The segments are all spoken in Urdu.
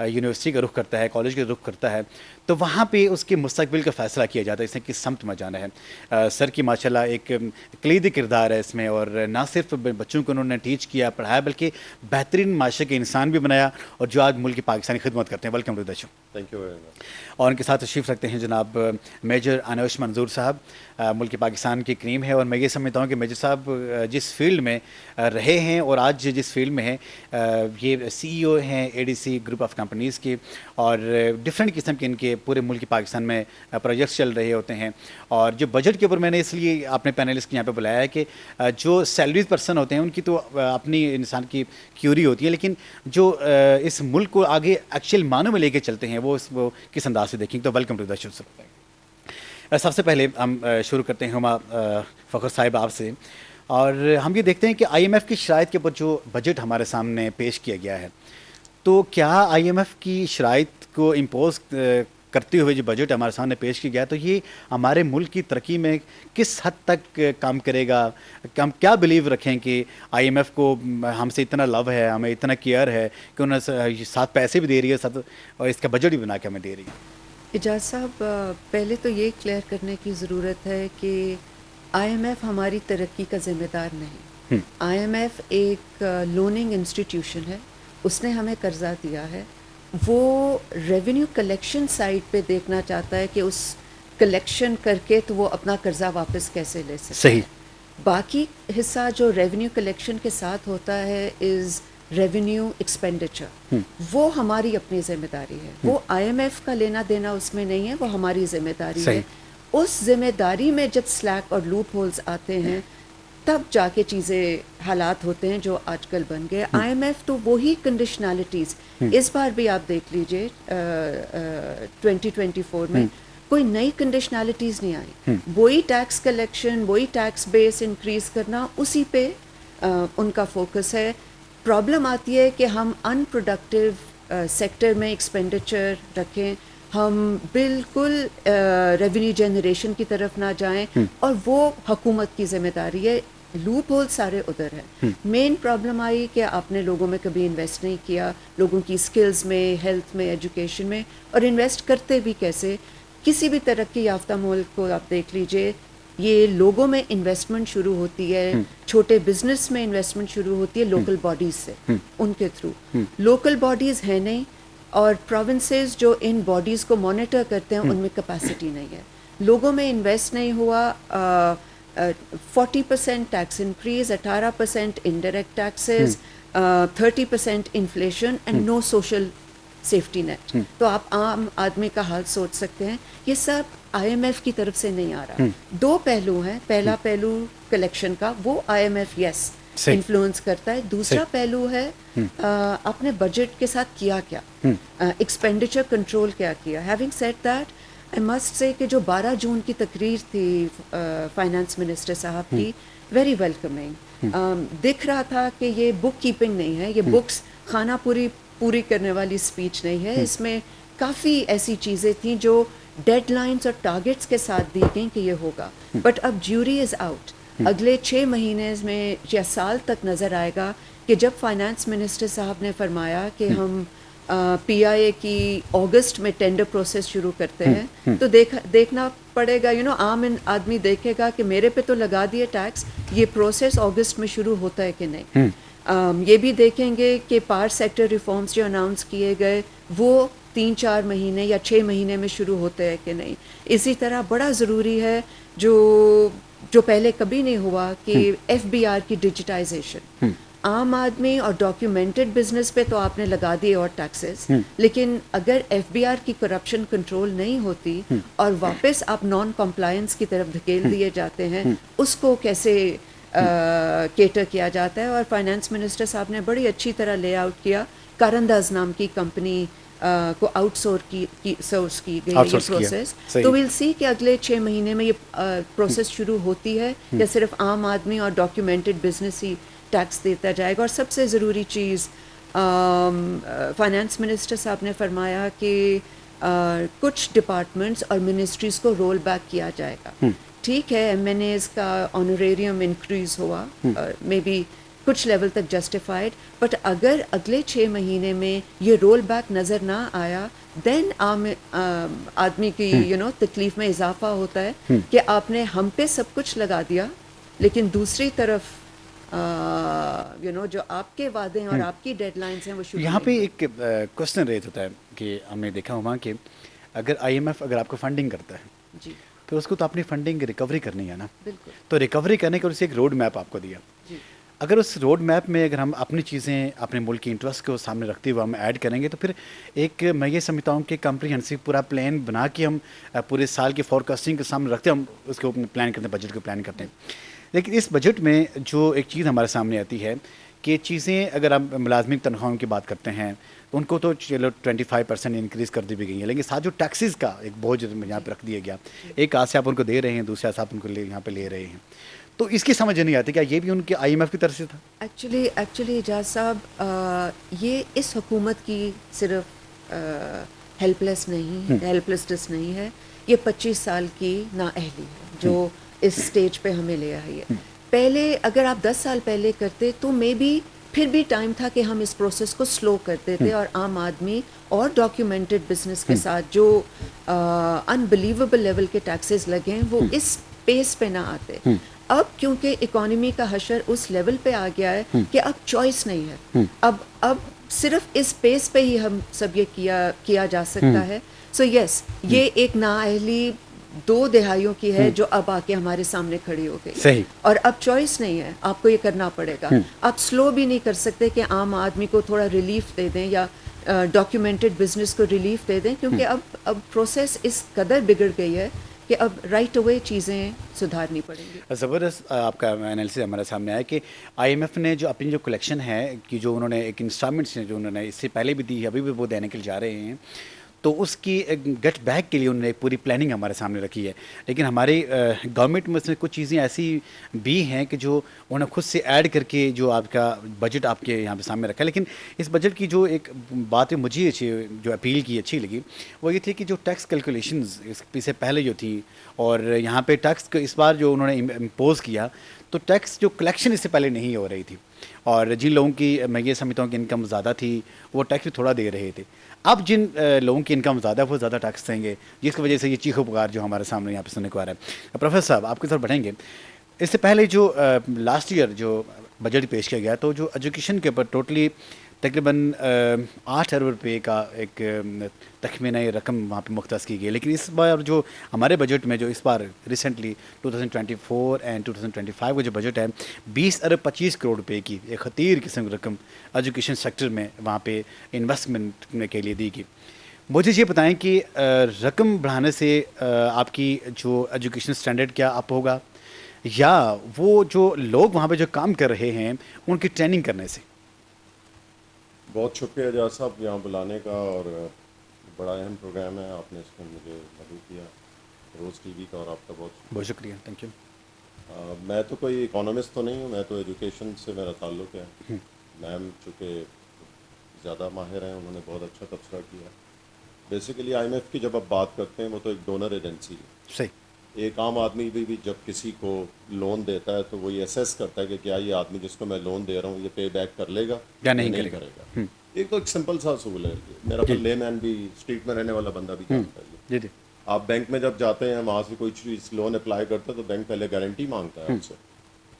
یونیورسٹی کا رخ کرتا ہے, کالج کا رخ کرتا ہے, تو وہاں پہ اس کے مستقبل کا فیصلہ کیا جاتا ہے, اس نے کس سمت میں جانا ہے. سر کی ماشاءاللہ ایک کلیدی کردار ہے اس میں, اور نہ صرف بچوں کو انہوں نے ٹیچ کیا, پڑھایا, بلکہ بہترین معاشرے کے انسان بھی بنایا, اور جو آج ملک کی پاکستانی خدمت کرتے ہیں. Welcome to the show. Thank you very much. اور ان کے ساتھ تشریف رکھتے ہیں جناب میجر انوش منظور صاحب, ملک پاکستان کے کریم ہے, اور میں یہ سمجھتا ہوں کہ میجر صاحب جس فیلڈ میں رہے ہیں اور آج جس فیلڈ میں ہیں, یہ سی ای او ہیں A D C group of companies کی, اور ڈفرینٹ قسم کے ان کے پورے ملک پاکستان میں پروجیکٹس چل رہے ہوتے ہیں. اور جو بجٹ کے اوپر میں نے اس لیے اپنے پینلسٹ یہاں پہ بلایا ہے کہ جو سیلریز پرسن ہوتے ہیں ان کی تو اپنی انسان کی کیوری ہوتی ہے, لیکن جو اس ملک کو آگے ایکچوئل معنوں میں لے کے چلتے ہیں وہ کس انداز سے دیکھیں. تو ویلکم ٹو دا شو. سب سے پہلے ہم شروع کرتے ہیں ہما فخر صاحب آپ سے, اور ہم یہ دیکھتے ہیں کہ آئی ایم ایف کی شرائط کے اوپر جو بجٹ ہمارے سامنے پیش کیا گیا ہے, تو کیا آئی ایم ایف کی شرائط کو امپوز کرتے ہوئے جو بجٹ ہمارے سامنے پیش کیا گیا, تو یہ ہمارے ملک کی ترقی میں کس حد تک کام کرے گا؟ ہم کیا بلیو رکھیں کہ آئی ایم ایف کو ہم سے اتنا لو ہے, ہمیں اتنا کیئر ہے کہ انہیں ساتھ پیسے بھی دے رہی ہے, ساتھ اور اس کا بجٹ بھی بنا کے ہمیں دے رہی ہے. اعجاز صاحب, پہلے تو یہ کلیئر کرنے کی ضرورت ہے کہ آئی ایم ایف ہماری ترقی کا ذمہ دار نہیں. آئی ایم ایف ایک لوننگ انسٹیٹیوشن ہے, اس نے ہمیں قرضہ دیا ہے, وہ ریونیو کلیکشن سائٹ پہ دیکھنا چاہتا ہے کہ اس کلیکشن کر کے تو وہ اپنا قرضہ واپس کیسے لے سکے. صحیح. باقی حصہ جو ریونیو کلیکشن کے ساتھ ہوتا ہے از ریونیو ایکسپینڈیچر, وہ ہماری اپنی ذمہ داری ہے. وہ آئی ایم ایف کا لینا دینا اس میں نہیں ہے, وہ ہماری ذمہ داری ہے. اس ذمہ داری میں جب سلیک اور لوپ ہولز آتے ہیں تب جا کے چیزیں حالات ہوتے ہیں جو آج کل بن گئے. آئی ایم ایف تو وہی کنڈیشنالٹیز, اس بار بھی آپ دیکھ لیجئے 2024 میں کوئی نئی کنڈیشنالٹیز نہیں آئی. وہی ٹیکس کلیکشن, وہی ٹیکس بیس انکریز کرنا, اسی پہ ان کا فوکس ہے. پرابلم آتی ہے کہ ہم ان پروڈکٹیو سیکٹر میں ایکسپینڈیچر رکھیں, ہم بالکل ریونیو جنریشن کی طرف نہ جائیں, اور وہ حکومت کی ذمہ داری ہے. لوپ ہول سارے ادھر ہیں. مین پرابلم آئی کہ آپ نے لوگوں میں کبھی انویسٹ نہیں کیا, لوگوں کی اسکلز میں, ہیلتھ میں, ایجوکیشن میں, اور انویسٹ کرتے بھی کیسے. کسی بھی ترقی یافتہ ملک کو آپ دیکھ لیجئے, یہ لوگوں میں انویسٹمنٹ شروع ہوتی ہے, چھوٹے بزنس میں انویسٹمنٹ شروع ہوتی ہے لوکل باڈیز سے, ان کے تھرو. لوکل باڈیز ہیں نہیں, اور پروونسز جو ان باڈیز کو مانیٹر کرتے ہیں ان میں کیپیسٹی نہیں ہے. لوگوں میں انویسٹ نہیں ہوا. 40% tax increase, 18% indirect taxes, 30% inflation, and no social safety net. تو آپ عام آدمی کا حال سوچ سکتے ہیں. یہ سب آئی ایم ایف کی طرف سے نہیں آ رہا. دو پہلو ہیں. پہلا پہلو کلیکشن کا, وہ I am if yes influence کرتا ہے. دوسرا پہلو ہے آپ نے بجٹ کے ساتھ کیا کیا, ایکسپینڈیچر کنٹرول کیا کیا. Having said that, I must سے کہ جو 12 جون کی تقریر تھی فائنانس منسٹر صاحب کی, ویری ویلکمنگ. دکھ رہا تھا کہ یہ بک کیپنگ نہیں ہے, یہ بکس خانہ پوری کرنے والی اسپیچ نہیں ہے. اس میں کافی ایسی چیزیں تھیں جو ڈیڈ لائنس اور ٹارگیٹس کے ساتھ دی گئیں کہ یہ ہوگا. بٹ اب جیوری از آؤٹ. اگلے 6 مہینے میں یا سال تک نظر آئے گا کہ جب فائنانس منسٹر صاحب نے فرمایا کہ ہم پی آئی اے کی اگست میں ٹینڈر پروسیس شروع کرتے ہیں, تو دیکھنا پڑے گا, عام آدمی دیکھے گا کہ میرے پہ تو لگا دیے ٹیکس, یہ پروسیس اگست میں شروع ہوتا ہے کہ نہیں. یہ بھی دیکھیں گے کہ پاور سیکٹر ریفارمز جو اناؤنس کیے گئے وہ 3-4 مہینے یا 6 مہینے میں شروع ہوتے ہیں کہ نہیں. اسی طرح بڑا ضروری ہے جو پہلے کبھی نہیں ہوا کہ ایف بی آر کی ڈیجیٹائزیشن. عام آدمی اور ڈاکیومنٹڈ بزنس پہ تو آپ نے لگا دیے اور ٹیکسز, لیکن اگر ایف بی آر کی کرپشن کنٹرول نہیں ہوتی اور واپس آپ نان کمپلائنس کی طرف دھکیل دیے جاتے ہیں, اس کو کیسے کیٹر کیا جاتا ہے. اور فائنانس منسٹر صاحب نے بڑی اچھی طرح لے آؤٹ کیا. کارنداز نام کی کمپنی کو آؤٹ سورس کی گئی یہ پروسیس. تو ویل سی کہ اگلے 6 مہینے میں یہ پروسیس شروع ہوتی ہے یا صرف عام آدمی اور ڈاکیومنٹڈ بزنس ہی ٹیکس دیتا جائے گا. اور سب سے ضروری چیز فائنانس منسٹر صاحب نے فرمایا کہ کچھ ڈپارٹمنٹس اور منسٹریز کو رول بیک کیا جائے گا. ٹھیک ہے, ایم این ایز کا آنوریریم انکریز ہوا, مے بی کچھ لیول تک جسٹیفائڈ، بٹ اگر اگلے 6 مہینے میں یہ رول بیک نظر نہ آیا دین آدمی کی تکلیف میں اضافہ ہوتا ہے کہ آپ نے ہم پہ سب کچھ لگا دیا، لیکن دوسری طرف جو آپ کے وعدے ہیں اور آپ کی ڈیڈ لائنس ہیں وہ شروع یہاں پہ ایک کوشچن ریز ہوتا ہے کہ ہم نے دیکھا ہوا کہ اگر آئی ایم ایف اگر آپ کو فنڈنگ کرتا ہے جی پھر اس کو تو اپنی فنڈنگ ریکوری کرنی ہے نا، بالکل تو ریکوری کرنے کا اسے ایک روڈ میپ آپ کو دیا. جی اگر اس روڈ میپ میں اگر ہم اپنی چیزیں اپنے ملک کی انٹرسٹ کو سامنے رکھتے ہوئے ہم ایڈ کریں گے تو پھر ایک میں یہ سمجھتا ہوں کہ کمپریہنسو پورا پلان بنا کے ہم پورے سال کی فورکاسٹنگ کے سامنے رکھتے ہیں، ہم اس کو پلان کرتے ہیں، بجٹ کو پلان کرتے ہیں. لیکن اس بجٹ میں جو ایک چیز ہمارے سامنے آتی ہے کہ چیزیں اگر ہم ملازمین کی تنخواہوں کی بات کرتے ہیں تو ان کو تو چلو 25% انکریز کر دی بھی گئی ہے، لیکن ساتھ جو ٹیکسیز کا ایک بوجھ یہاں پہ رکھ دیا گیا، ایک ہاتھ سے آپ ان کو دے رہے ہیں، دوسرے ہاتھ سے آپ ان کو یہاں پہ لے رہے ہیں، تو اس کی سمجھ نہیں آتی کیا یہ بھی ان کے آئی ایم ایف کی طرف سے تھا؟ ایکچولی اعجاز صاحب یہ اس حکومت کی صرف ہیلپ لیسنس نہیں ہے، یہ 25 سال کی نااہلی ہے جو اس سٹیج پہ ہمیں لے آئی ہے. پہلے اگر آپ 10 سال پہلے کرتے تو مے بی پھر بھی ٹائم تھا کہ ہم اس پروسیس کو سلو کرتے تھے اور عام آدمی اور ڈاکیومنٹڈ بزنس کے ساتھ جو انبلیویبل لیول کے ٹیکسز لگے ہیں وہ اس پیس پہ نہ آتے. اب کیونکہ اکانومی کا حشر اس لیول پہ آ گیا ہے کہ اب چوائس نہیں ہے، اب صرف اس پیس پہ ہی ہم سب یہ کیا جا سکتا ہے. سو یس یہ ایک نااہلی 2 دہائیوں کی ہے جو اب آ کے ہمارے سامنے کھڑی ہو گئی. صحیح. اور اب چوائس نہیں ہے، آپ کو یہ کرنا پڑے گا. آپ سلو بھی نہیں کر سکتے کہ عام آدمی کو تھوڑا ریلیف دے دیں یا ڈاکیومنٹڈ بزنس کو ریلیف دے دیں، کیونکہ اب پروسیس اس قدر بگڑ گئی ہے کہ اب رائٹ اوے چیزیں سدھارنی پڑیں گی. زبردست آپ کا انالیسس ہمارے سامنے آیا کہ آئی ایم ایف نے جو اپنی جو کلیکشن ہے کہ جو انہوں نے ایک انسٹالمنٹس ہیں جو انہوں نے اس سے پہلے بھی دی، ابھی بھی وہ دینے کے لیے جا رہے ہیں، تو اس کی گٹ بیک کے لیے انہوں نے ایک پوری پلاننگ ہمارے سامنے رکھی ہے. لیکن ہماری گورنمنٹ میں سے کچھ چیزیں ایسی بھی ہیں کہ جو انہوں نے خود سے ایڈ کر کے جو آپ کا بجٹ آپ کے یہاں پہ سامنے رکھا ہے. لیکن اس بجٹ کی جو ایک بات مجھے جو اپیل کی اچھی لگی وہ یہ تھی کہ جو ٹیکس کیلکولیشنز اس سے پہلے جو تھی اور یہاں پہ ٹیکس کو اس بار جو انہوں نے امپوز کیا تو ٹیکس جو کلیکشن اس سے پہلے نہیں ہو رہی تھی، اور جن لوگوں کی میں یہ سمجھتا ہوں کہ انکم زیادہ تھی وہ ٹیکس بھی تھوڑا دے رہے تھے. اب جن لوگوں کی انکم زیادہ ہے وہ زیادہ ٹیکس دیں گے، جس کی وجہ سے یہ چیخ و پکار جو ہمارے سامنے یہاں پہ سننے کو آ رہا ہے. پروفیسر صاحب آپ کی طرف بڑھیں گے. اس سے پہلے جو لاسٹ ایئر جو بجٹ پیش کیا گیا تو جو ایجوکیشن کے اوپر ٹوٹلی تقریباً 8 ارب روپے کا ایک تخمینہ رقم وہاں پہ مختص کی گئی. لیکن اس بار جو ہمارے بجٹ میں جو اس بار ریسنٹلی 2024 اینڈ 2025 کا جو بجٹ ہے 20 ارب 25 کروڑ روپے کی ایک خطیر قسم کی رقم ایجوکیشن سیکٹر میں وہاں پہ انویسٹمنٹ کے لیے دی گئی. مجھے یہ بتائیں کہ رقم بڑھانے سے آپ کی جو ایجوکیشن اسٹینڈرڈ کیا اپ ہوگا یا وہ جو لوگ وہاں پہ جو کام کر رہے ہیں ان کی ٹریننگ کرنے سے؟ بہت شکریہ اعجاز صاحب یہاں بلانے کا، اور بڑا اہم پروگرام ہے، آپ نے اس میں مجھے مدعو کیا روز ٹی وی کا، اور آپ کا بہت شکریہ. Thank you. میں تو کوئی اکانومسٹ تو نہیں ہوں، میں تو ایجوکیشن سے میرا تعلق ہے. میم چونکہ زیادہ ماہر ہیں، انہوں نے بہت اچھا تبصرہ کیا. بیسیکلی آئی ایم ایف کی جب آپ بات کرتے ہیں وہ تو ایک ڈونر ایجنسی ہے. صحیح. ایک عام آدمی بھی جب کسی کو لون دیتا ہے تو وہ یہ اسیس کرتا ہے کہ کیا یہ آدمی جس کو میں لون دے رہا ہوں یہ پے بیک کر لے گا یا نہیں کرے گا. ایک تو ایک سمپل سا اصول ہے، میرا خیال لے مین بھی، اسٹریٹ میں رہنے والا بندہ بھی جانتا ہے. جی. آپ بینک میں جب جاتے ہیں وہاں سے کوئی چیز لون اپلائی کرتے ہیں تو بینک پہلے گارنٹی مانگتا ہے آپ سے،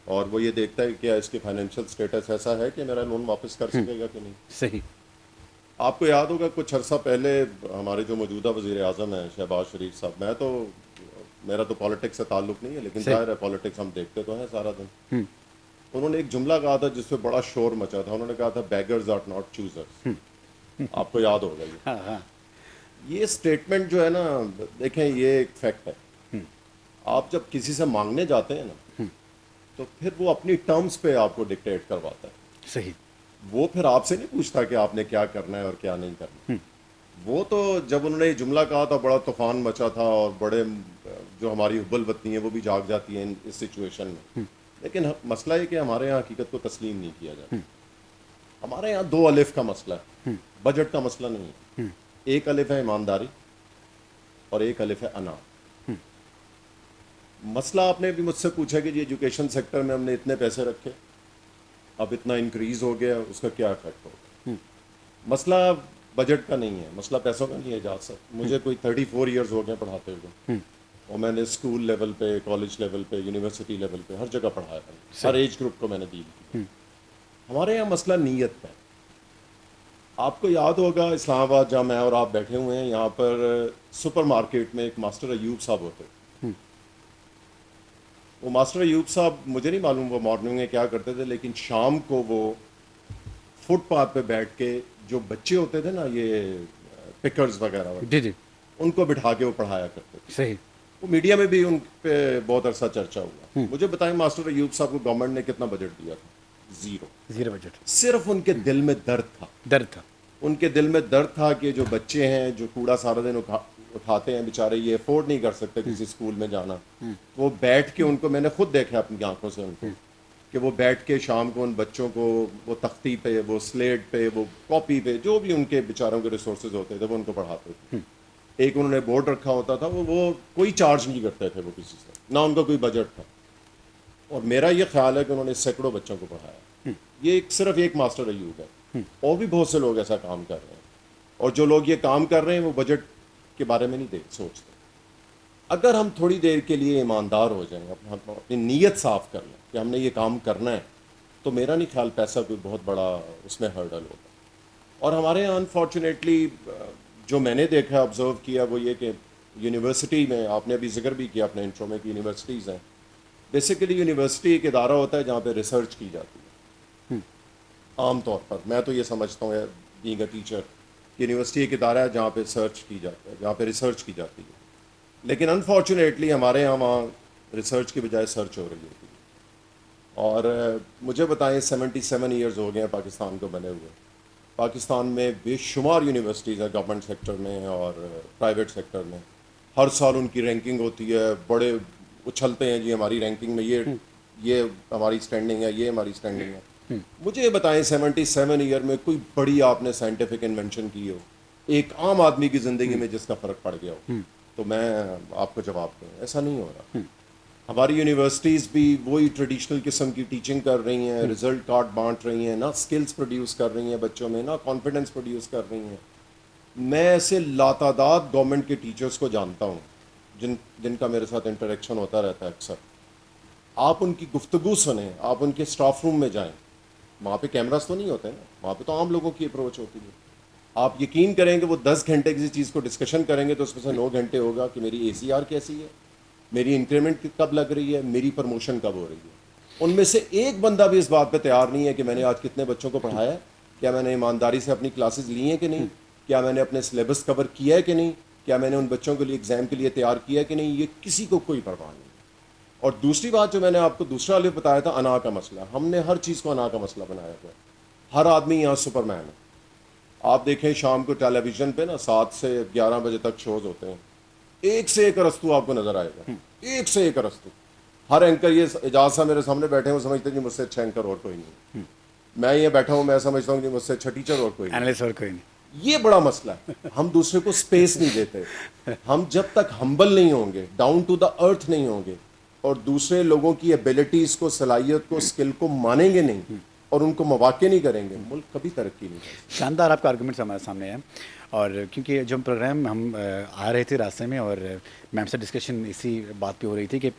اور وہ یہ دیکھتا ہے کہ کیا اس کی فائنینشیل اسٹیٹس ایسا ہے کہ میرا لون واپس کر سکے گا کہ نہیں. صحیح. آپ کو یاد ہوگا کچھ عرصہ پہلے ہمارے جو موجودہ وزیر اعظم ہیں شہباز شریف صاحب، میرا تو پالیٹکس سے تعلق نہیں ہے لیکن ظاہر ہے پالیٹکس ہم دیکھتے تو ہیں سارا دن. انہوں نے ایک جملہ کہا تھا جس پہ بڑا شور مچا تھا، انہوں نے کہا تھا بیگرز آر ناٹ چوزرز. آپ کو یاد ہوگا یہ اسٹیٹمنٹ جو ہے نا، دیکھیں یہ ایک فیکٹ ہے. آپ جب کسی سے مانگنے جاتے ہیں نا تو پھر وہ اپنی ٹرمز پہ آپ کو ڈکٹیٹ کرواتا ہے. صحیح. وہ پھر آپ سے نہیں پوچھتا کہ آپ نے کیا کرنا ہے اور کیا نہیں کرنا. وہ تو جب انہوں نے یہ جملہ کہا تھا بڑا طوفان مچا تھا، اور بڑے جو ہماری حب الوطنی ہے وہ بھی جاگ جاتی ہیں اس سچویشن میں. لیکن مسئلہ یہ کہ ہمارے یہاں حقیقت کو تسلیم نہیں کیا جاتا. ہمارے یہاں 2 الف کا مسئلہ ہے، بجٹ کا مسئلہ نہیں ہے. ایک الف ہے ایمانداری اور ایک الف ہے انا. مسئلہ آپ نے بھی مجھ سے پوچھا کہ جی ایجوکیشن سیکٹر میں ہم نے اتنے پیسے رکھے. اب اتنا انکریز ہو گیا, اس کا کیا افیکٹ ہوگا. مسئلہ بجٹ کا نہیں ہے, مسئلہ پیسوں کا نہیں ہے. اعجاز صاحب مجھے کوئی 34 ایئرز ہو گئے پڑھاتے ہوئے, اور میں نے اسکول لیول پہ, کالج لیول پہ, یونیورسٹی لیول پہ ہر جگہ پڑھایا ہے, ہر ایج گروپ کو میں نے ڈیل کی. ہمارے یہاں مسئلہ نیت کا ہے. آپ کو یاد ہوگا اسلام آباد جہاں میں اور آپ بیٹھے ہوئے ہیں, یہاں پر سپر مارکیٹ میں ایک ماسٹر ایوب صاحب ہوتے. وہ ماسٹر ایوب صاحب مجھے نہیں معلوم وہ مارننگ میں کیا کرتے تھے, لیکن شام کو وہ فٹ پاتھ پہ بیٹھ کے جو بچے ہوتے تھے نا, یہ پکرز وغیرہ جی جی, ان کو بٹھا کے وہ پڑھایا کرتے تھے. صحیح. وہ میڈیا میں بھی ان پہ بہت عرصہ چرچا ہوا. مجھے بتائیں ماسٹر ایوب صاحب کو گورنمنٹ نے کتنا بجٹ دیا تھا؟ Zero budget. صرف ان کے دل میں درد تھا. ان کے دل میں درد تھا کہ جو بچے ہیں جو کوڑا سارا دن اٹھاتے ہیں بیچارے, یہ افورڈ نہیں کر سکتے کسی اسکول میں جانا. وہ بیٹھ کے ان کو, میں نے خود دیکھا اپنی آنکھوں سے ان کو, کہ وہ بیٹھ کے شام کو ان بچوں کو وہ تختی پہ, وہ سلیٹ پہ, وہ کاپی پہ, جو بھی ان کے بیچاروں کے ریسورسز ہوتے تھے وہ ان کو پڑھاتے تھے. ایک انہوں نے بورڈ رکھا ہوتا تھا, وہ کوئی چارج نہیں کرتے تھے وہ کسی سے, نہ ان کا کوئی بجٹ تھا. اور میرا یہ خیال ہے کہ انہوں نے سینکڑوں بچوں کو پڑھایا. یہ صرف ایک ماسٹر ایوب ہے, اور بھی بہت سے لوگ ایسا کام کر رہے ہیں. اور جو لوگ یہ کام کر رہے ہیں وہ بجٹ کے بارے میں نہیں سوچتے. اگر ہم تھوڑی دیر کے لیے ایماندار ہو جائیں, اپنی نیت صاف کر لیں کہ ہم نے یہ کام کرنا ہے, تو میرا نہیں خیال پیسہ کوئی بہت بڑا اس میں ہرڈل ہوگا. اور ہمارے یہاں انفارچونیٹلی جو میں نے دیکھا, آبزرو کیا, وہ یہ کہ یونیورسٹی میں, آپ نے ابھی ذکر بھی کیا اپنے انٹرو میں کہ یونیورسٹیز ہیں. بیسیکلی یونیورسٹی ایک ادارہ ہوتا ہے جہاں پہ ریسرچ کی جاتی ہے. عام طور پر میں تو یہ سمجھتا ہوں بینگ اے ٹیچر, یونیورسٹی ایک ادارہ ہے جہاں پہ سرچ کی جاتا ہے, جہاں پہ ریسرچ کی جاتی ہے. لیکن انفارچونیٹلی ہمارے یہاں وہاں ریسرچ کی بجائے سرچ ہو رہی ہوتی ہے. اور مجھے بتائیں 77 ایئرز ہو گئے ہیں پاکستان کو بنے ہوئے. پاکستان میں بے شمار یونیورسٹیز ہیں, گورنمنٹ سیکٹر میں اور پرائیویٹ سیکٹر میں. ہر سال ان کی رینکنگ ہوتی ہے, بڑے اچھلتے ہیں جی ہماری رینکنگ میں یہ ہماری اسٹینڈنگ ہے, یہ ہماری اسٹینڈنگ ہے. مجھے یہ بتائیں 77 ایئر میں کوئی بڑی آپ نے سائنٹیفک انوینشن کی ہو ایک عام آدمی کی زندگی میں جس کا فرق پڑ گیا ہو, تو میں آپ کو جواب دوں ایسا نہیں ہو رہا. ہماری یونیورسٹیز بھی وہی ٹریڈیشنل قسم کی ٹیچنگ کر رہی ہیں, رزلٹ کارڈ بانٹ رہی ہیں, نہ اسکلز پروڈیوس کر رہی ہیں بچوں میں, نہ کانفیڈنس پروڈیوس کر رہی ہیں. میں ایسے لاتعداد گورنمنٹ کے ٹیچرز کو جانتا ہوں جن کا میرے ساتھ انٹریکشن ہوتا رہتا ہے اکثر. آپ ان کی گفتگو سنیں, آپ ان کے اسٹاف روم میں جائیں, وہاں پہ کیمراز تو نہیں ہوتے نا, وہاں پہ تو عام لوگوں کی اپروچ ہوتی ہے. آپ یقین کریں کہ وہ 10 گھنٹے کسی چیز کو ڈسکشن کریں گے تو اس میں سے 9 گھنٹے ہوگا کہ میری ACR کیسی ہے, میری انکریمنٹ کب لگ رہی ہے, میری پروموشن کب ہو رہی ہے. ان میں سے ایک بندہ بھی اس بات پہ تیار نہیں ہے کہ میں نے آج کتنے بچوں کو پڑھایا ہے, کیا میں نے ایمانداری سے اپنی کلاسز لی ہیں کہ نہیں, کیا میں نے اپنے سلیبس کور کیا ہے کہ نہیں, کیا میں نے ان بچوں کے لیے ایگزام کے لیے تیار کیا ہے کہ نہیں. یہ کسی کو کوئی پرواہ نہیں. اور دوسری بات جو میں نے آپ کو دوسرا الف بتایا تھا, انا کا مسئلہ. ہم نے ہر چیز کو انا کا مسئلہ بنایا ہوا ہے. ہر آدمی یہاں سپر مین ہے. آپ دیکھیں شام کو ٹیلی ویژن پہ نا 7 سے 11 بجے تک شوز ہوتے ہیں, ایک سے ایک ارسطو آپ کو نظر آئے گا, ایک سے ایک ارسطو. ہر اینکر, یہ اعجاز صاحب میرے سامنے بیٹھے ہیں, وہ سمجھتے ہیں کہ مجھ سے اچھا اینکر اور کوئی نہیں. میں یہ بیٹھا ہوں, میں سمجھتا ہوں کہ مجھ سے اچھا ٹیچر اور کوئی نہیں. یہ بڑا مسئلہ ہے. ہم دوسرے کو اسپیس نہیں دیتے. ہم جب تک ہمبل نہیں ہوں گے, ڈاؤن ٹو دا ارتھ نہیں ہوں گے, اور دوسرے لوگوں کی ایبلٹیز کو, صلاحیت کو, اسکل کو مانیں گے نہیں, اور ان کو مواقع نہیں کریں گے, ملک کبھی ترقی نہیں کرے. شاندار آپ کا آرگومنٹ ہمارے سامنے ہے. اور کیونکہ جو پروگرام ہم آ رہے تھے راستے میں, اور میم سے ڈسکشن اسی بات پہ ہو رہی تھی کہ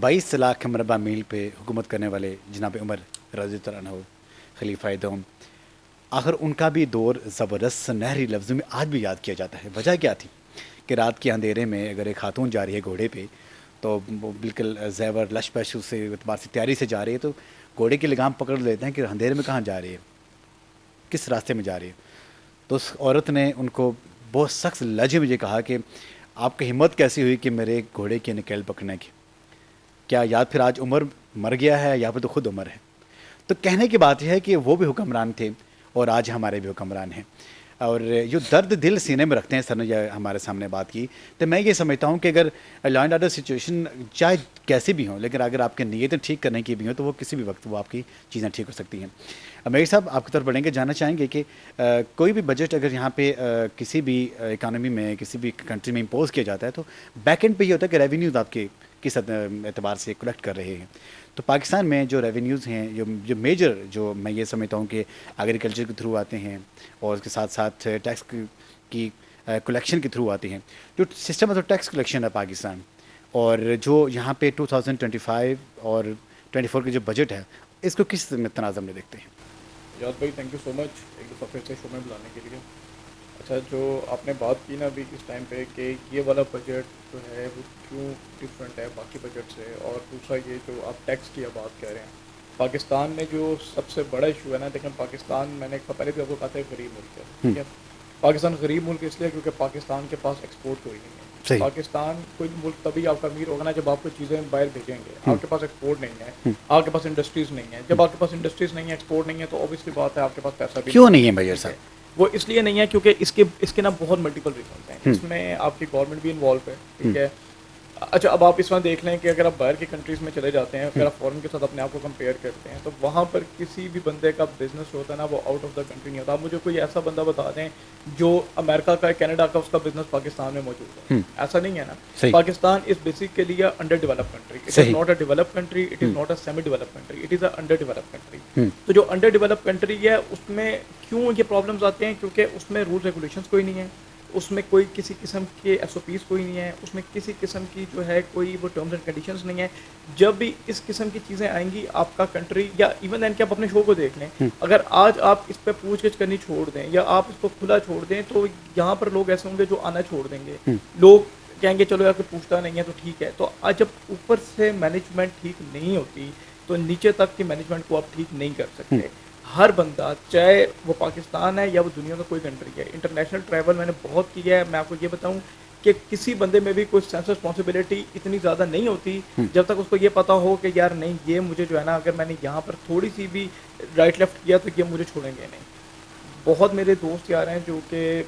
22 لاکھ مربع میل پہ حکومت کرنے والے جناب عمر رضی اللہ عنہ خلیفہ دوم, آخر ان کا بھی دور زبردست سنہری لفظوں میں آج بھی یاد کیا جاتا ہے. وجہ کیا تھی کہ رات کے اندھیرے میں اگر ایک خاتون جا رہی ہے گھوڑے پہ, تو وہ بالکل زیور لش پش سے اعتبار سے تیاری سے جا رہی ہے, تو گھوڑے کی لگام پکڑ لیتے ہیں کہ اندھیرے میں کہاں جا رہی ہے, کس راستے میں جا رہی ہے. تو اس عورت نے ان کو بہت سخت لہجے میں یہ کہا کہ آپ کی ہمت کیسی ہوئی کہ میرے گھوڑے کی نکیل پکڑنے کی, کیا یاد پھر آج عمر مر گیا ہے یا پھر تو خود عمر ہے. تو کہنے کی بات یہ ہے کہ وہ بھی حکمران تھے اور آج ہمارے بھی حکمران ہیں, اور جو درد دل سینے میں رکھتے ہیں. سر نے یہ ہمارے سامنے بات کی, تو میں یہ سمجھتا ہوں کہ اگر لا اینڈ آرڈر سچویشن چاہے کیسی بھی ہوں, لیکن اگر آپ کی نیتیں ٹھیک کرنے کی بھی ہوں تو وہ کسی بھی وقت وہ آپ کی چیزیں ٹھیک ہو سکتی ہیں. میری صاحب آپ کی طرف بڑھیں گے, جاننا چاہیں گے کہ کوئی بھی بجٹ اگر یہاں پہ کسی بھی اکانومی میں, کسی بھی کنٹری میں امپوز کیا جاتا ہے, تو بیک اینڈ پہ یہ ہوتا ہے کہ ریونیوز آپ کے کس اعتبار سے کلیکٹ کر رہے ہیں. تو پاکستان میں جو ریونیوز ہیں جو میجر جو میں یہ سمجھتا ہوں کہ ایگریکلچر کے تھرو آتے ہیں اور اس کے ساتھ ساتھ ٹیکس کی کلیکشن کے تھرو آتے ہیں. جو سسٹم آف ٹیکس کلیکشن ہے پاکستان اور جو یہاں پہ 2025 اور 24 کے جو بجٹ ہے اس کو کس تناظم میں دیکھتے ہیں؟ یاد بھائی تھینک یو سو مچ ایک دفعہ پھر سے شو میں بلانے کے لیے. اچھا جو آپ نے بات کی نا ابھی اس ٹائم پہ کہ یہ والا بجٹ جو ہے وہ کیوں ڈفرینٹ ہے باقی بجٹ سے, اور دوسرا یہ جو آپ ٹیکس کی بات کہہ رہے ہیں پاکستان میں جو سب سے بڑا ایشو ہے نا, دیکھیں پاکستان میں نے پہلے بھی آپ کو کہا تھا غریب ملک ہے, ٹھیک ہے. پاکستان غریب ملک اس لیے کیونکہ پاکستان کے پاس ایکسپورٹ کوئی نہیں ہے. پاکستان کوئی ملک تبھی آپ کا امیر ہوگا نا جب آپ کو چیزیں باہر بھیجیں گے. آپ کے پاس ایکسپورٹ نہیں ہے, آپ کے پاس انڈسٹریز نہیں ہے. جب آپ کے پاس انڈسٹریز نہیں ہے, ایکسپورٹ نہیں ہے, تو اوبیسلی بات ہے آپ کے پاس پیسہ بھی کیوں نہیں ہے بھائی صاحب؟ وہ اس لیے نہیں ہے کیونکہ اس کے نا بہت ملٹیپل ریزنس ہیں. اس میں آپ کی گورنمنٹ بھی انوالو ہے, ٹھیک ہے. اچھا اب آپ اس میں دیکھ لیں کہ اگر آپ باہر کی کنٹریز میں چلے جاتے ہیں, اگر آپ فورن کے ساتھ اپنے آپ کو کمپیئر کرتے ہیں, تو وہاں پر کسی بھی بندے کا بزنس ہوتا ہے نا وہ آؤٹ آف دا کنٹری نہیں ہوتا. آپ مجھے کوئی ایسا بندہ بتا دیں جو امریکہ کا, کینیڈا کا, اس کا بزنس پاکستان میں موجود ہے, ایسا نہیں ہے نا. Pakistan is basically under develop country. It is not a develop country, it is not a semi develop country, it is a under develop country. تو جو انڈر ڈیولپ کنٹری ہے اس میں کیوں یہ پرابلمس آتے ہیں؟ کیونکہ اس میں رولس ریگولیشنس کوئی نہیں ہے, اس میں کوئی کسی قسم کے ایس او پیز کوئی نہیں ہے, اس میں کسی قسم کی جو ہے کوئی وہ ٹرمز اینڈ کنڈیشنز نہیں ہے. جب بھی اس قسم کی چیزیں آئیں گی آپ کا کنٹری یا ایون دین کہ آپ اپنے شو کو دیکھ لیں, اگر آج آپ اس پہ پوچھ گچھ کرنی چھوڑ دیں یا آپ اس کو کھلا چھوڑ دیں تو یہاں پر لوگ ایسے ہوں گے جو آنا چھوڑ دیں گے. لوگ کہیں گے چلو یار کوئی پوچھتا نہیں ہے تو ٹھیک ہے. تو آج جب اوپر سے مینجمنٹ ٹھیک نہیں ہوتی تو نیچے تک کی مینجمنٹ کو آپ ٹھیک نہیں کر سکتے. ہر بندہ چاہے وہ پاکستان ہے یا وہ دنیا کا کوئی کنٹری ہے, انٹرنیشنل ٹریول میں نے بہت کیا ہے. میں آپ کو یہ بتاؤں کہ کسی بندے میں بھی کوئی سینس رسپانسبلٹی اتنی زیادہ نہیں ہوتی جب تک اس کو یہ پتا ہو کہ یار نہیں یہ مجھے جو ہے نا اگر میں نے یہاں پر تھوڑی سی بھی رائٹ لیفٹ کیا تو یہ مجھے چھوڑیں گے نہیں. بہت میرے دوست یار ہیں جو کہ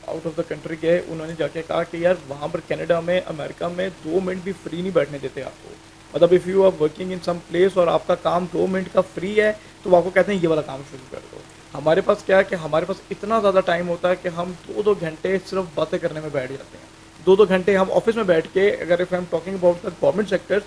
آؤٹ آف دا کنٹری گئے, انہوں نے جا کے کہا کہ یار وہاں پر کینیڈا میں, امریکہ میں 2 منٹ بھی فری نہیں بیٹھنے دیتے آپ کو. مطلب if you are working in some place اور آپ کا کام 2 منٹ کا فری ہے تو وہ آپ کو کہتے ہیں یہ والا کام شروع کر دو. ہمارے پاس کیا ہے کہ ہمارے پاس اتنا زیادہ ٹائم ہوتا ہے کہ ہم 2 گھنٹے صرف باتیں کرنے میں بیٹھ جاتے ہیں. 2 گھنٹے ہم آفس میں بیٹھ کے, اگر if I am talking about the government sector,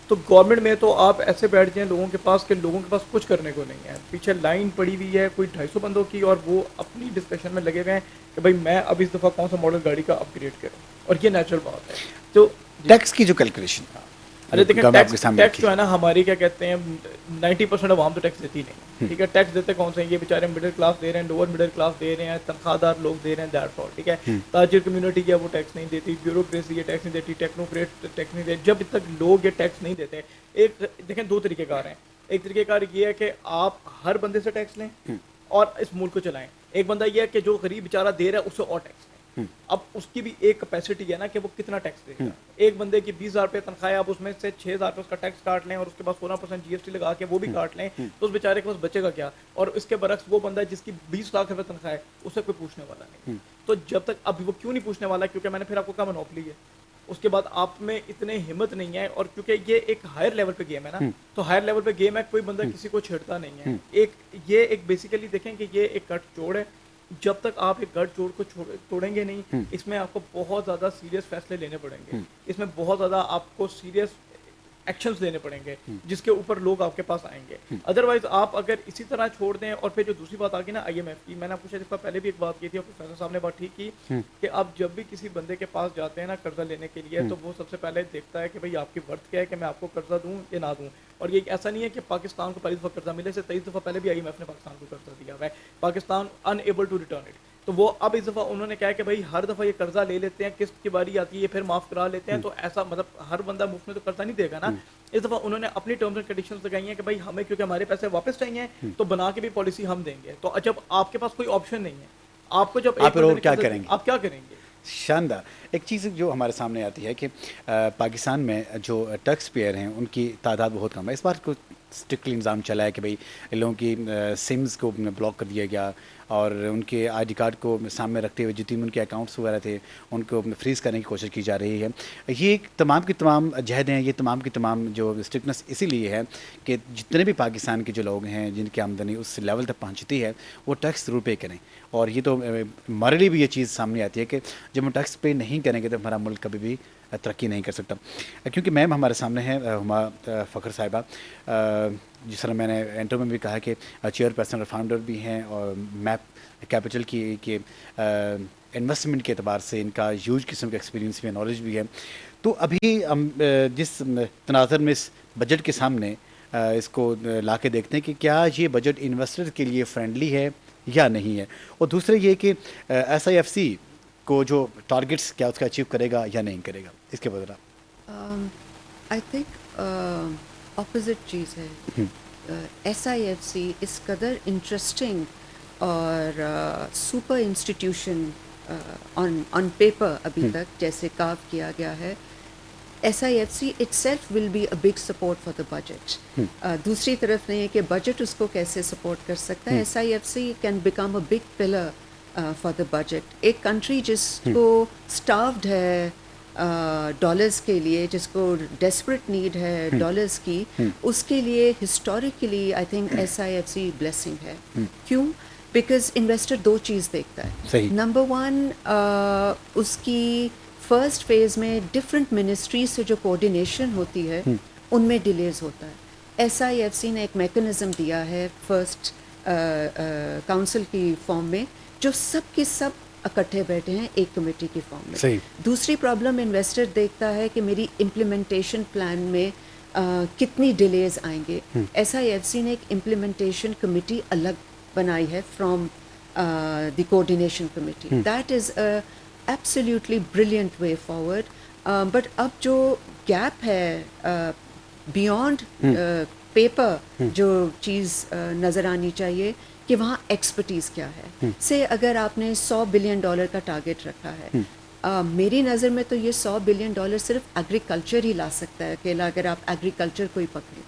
تو گورنمنٹ میں تو آپ ایسے بیٹھ جائیں لوگوں کے پاس کہ لوگوں کے پاس کچھ کرنے کو نہیں ہے. پیچھے لائن پڑی ہوئی ہے کوئی 250 بندوں کی اور وہ اپنی ڈسکشن میں لگے ہوئے ہیں کہ بھائی میں اب اس دفعہ کون سا ماڈل گاڑی کا اپ گریڈ کروں, اور یہ نیچرل بات ہے. تو ٹیکس کی جو کیلکولیشن, ارے دیکھیں ٹیکس جو ہے نا ہماری کیا کہتے ہیں 90% عوام تو ٹیکس دیتی نہیں, ٹھیک ہے. ٹیکس دیتے کون سے ہیں؟ یہ بیچارے مڈل کلاس دے رہے ہیں, لوور مڈل کلاس دے رہے ہیں, تنخواہ دار لوگ دے رہے ہیں, دیٹس آل, ٹھیک ہے. تاجر کمیونٹی ہے وہ ٹیکس نہیں دیتی, بیوروکریسی یہ ٹیکس نہیں دیتی, ٹیکنوکریٹ ٹیکس نہیں دیتی. جب تک لوگ یہ ٹیکس نہیں دیتے, ایک دیکھیں 2 طریقے کار ہیں. ایک طریقہ کار یہ ہے کہ آپ ہر بندے سے ٹیکس لیں اور اس ملک کو چلائیں. ایک بندہ یہ ہے کہ جو غریب بیچارہ دے رہا ہے اس سے اور ٹیکس. اب اس کی بھی ایک کیپیسٹی ہے نا کہ وہ کتنا ٹیکس دے گا. ایک بندے کی 20,000 روپے تنخواہ ہے, آپ اس میں سے 6,000 روپے اس کا ٹیکس کاٹ لیں اور اس کے بعد 16% GST لگا کے وہ بھی کاٹ لیں, تو اس بیچارے کے پاس بچے گا کیا؟ اور اس کے برعکس وہ بندہ جس کی 20 لاکھ روپے تنخواہ ہے اسے کوئی پوچھنے والا نہیں. تو جب تک اب وہ کیوں نہیں پوچھنے والا؟ کیونکہ میں نے پھر آپ کو کہا مونوپلی ہے. اس کے بعد آپ میں اتنے ہمت نہیں ہے, اور کیونکہ یہ ایک ہائر لیول پہ گیم ہے نا, تو ہائر لیول پہ گیم ہے, کوئی بندہ کسی کو چھیڑتا نہیں ہے. یہ ایک بیسیکلی دیکھیں کہ یہ ایک گٹھ جوڑ ہے. جب تک آپ ایک گٹھ جوڑ کو توڑیں گے نہیں, اس میں آپ کو بہت زیادہ سیریس فیصلے لینے پڑیں گے, اس میں بہت زیادہ آپ کو سیریس ایکشنز لینے پڑیں گے جس کے اوپر لوگ آپ کے پاس آئیں گے. ادروائز آپ اگر اسی طرح چھوڑ دیں. اور پھر جو دوسری بات آ گئی نا IMF کی, میں نے آپ کو شاید پہلے بھی ایک بات کی تھی اور پروفیسر صاحب نے بات ٹھیک کی کہ آپ جب بھی کسی بندے کے پاس جاتے ہیں نا قرضہ لینے کے لیے, تو وہ سب سے پہلے دیکھتا ہے کہ بھائی آپ کی ورتھ کیا ہے کہ میں آپ کو قرضہ دوں یا نہ دوں. اور یہ ایسا نہیں ہے کہ پاکستان کو پہلی دفعہ قرضہ ملے, سے 23 دفعہ پہلے بھی IMF نے پاکستان کو قرضہ دیا ہوا ہے. Pakistan unable to return it. تو وہ اب اس دفعہ انہوں نے کہا کہ بھائی ہر دفعہ یہ قرضہ لے لیتے ہیں, قسط کی باری آتی ہے پھر معاف کرا لیتے ہیں. تو ایسا مطلب ہر بندہ مفت میں تو قرضہ نہیں دے گا نا. اس دفعہ انہوں نے اپنی ٹرمز اینڈ کنڈیشنز لگائی ہیں کہ بھائی ہمیں کیونکہ ہمارے پیسے واپس چاہیے تو بنا کے بھی پالیسی ہم دیں گے. تو جب آپ کے پاس کوئی آپشن نہیں ہے, آپ کو جب آپ کیا کریں گے؟ آپ کیا کریں گے؟ شاندار. ایک چیز جو ہمارے سامنے آتی ہے کہ پاکستان میں جو ٹیکس پیئر ہیں ان کی تعداد بہت کم ہے. اس بار کو اسٹرکٹلی نظام چلا ہے کہ بھائی لوگوں کی سمز کو بلاک کر دیا گیا اور ان کے آئی ڈی کارڈ کو سامنے رکھتے ہوئے جتنے ان کے اکاؤنٹس وغیرہ تھے ان کو فریز کرنے کی کوشش کی جا رہی ہے. یہ تمام کی تمام جہد ہیں, یہ تمام کی تمام جو اسٹرکٹنس اسی لیے ہے کہ جتنے بھی پاکستان کے جو لوگ ہیں جن کی آمدنی اس لیول تک پہنچتی ہے وہ ٹیکس ضرور پے کریں. اور یہ تو ہمارے لیے بھی یہ چیز سامنے آتی ہے کہ جب ہم ٹیکس پے نہیں کریں گے تو ہمارا ملک کبھی بھی ترقی نہیں کر سکتا. کیونکہ میم ہمارے سامنے ہیں ہما فخر صاحبہ, جس طرح میں نے انٹرو میں بھی کہا کہ چیئر پرسن اور فاؤنڈر بھی ہیں, اور میپ کیپٹل کی کہ انویسٹمنٹ کے اعتبار سے ان کا ہیوج قسم کا ایکسپیرینس بھی ہے, نالج بھی ہے. تو ابھی ہم جس تناظر میں اس بجٹ کے سامنے اس کو لا کے دیکھتے ہیں کہ کیا یہ بجٹ انویسٹر کے لیے فرینڈلی ہے یا نہیں ہے, اور دوسرے یہ کہ ایس آئی ایف سی کو جو ٹارگٹس کیا اس کا اچیو کرے گا یا نہیں کرے گا, اس کے بدلا. آئی تھنک اپوزٹ چیز ہے. ایس آئی ایف سی اس قدر انٹرسٹنگ اور سپر انسٹیٹیوشن آن پیپر ابھی تک جیسے کاف کیا گیا ہے, S I F C itself will be a big support for the budget. دوسری طرف نہیں ہے کہ بجٹ اس کو کیسے سپورٹ کر سکتا ہے. S I F C can become a big pillar for the budget. ایک کنٹری جس کو اسٹاروڈ ہے ڈالرز کے لیے, جس کو ڈیسپریٹ نیڈ ہے ڈالرز کی, اس کے لیے historically I think S I F C blessing ہے. کیوں؟ بیکاز انویسٹر دو چیز دیکھتا ہے. نمبر ون, اس کی فرسٹ فیز میں ڈفرینٹ منسٹریز سے جو کوآرڈینیشن ہوتی ہے ان میں ڈیلیز ہوتا ہے. ایس آئی ایف سی نے ایک میکنزم دیا ہے فرسٹ کاؤنسل کی فارم میں, جو سب کے سب اکٹھے بیٹھے ہیں ایک کمیٹی کی فارم میں. دوسری پرابلم انویسٹر دیکھتا ہے کہ میری امپلیمنٹیشن پلان میں کتنی ڈیلیز آئیں گے. ایس آئی ایف سی نے ایک امپلیمنٹیشن کمیٹی الگ بنائی ہے from the coordination committee. That is absolutely brilliant way forward. But اب جو گیپ ہے بیونڈ پیپر, جو چیز نظر آنی چاہیے کہ وہاں ایکسپرٹیز کیا ہے. سے اگر آپ نے $100 بلین کا ٹارگٹ رکھا ہے, میری نظر میں تو یہ $100 بلین صرف ایگریکلچر ہی لا سکتا ہے اکیلا, اگر آپ ایگریکلچر کو ہی پکڑیں.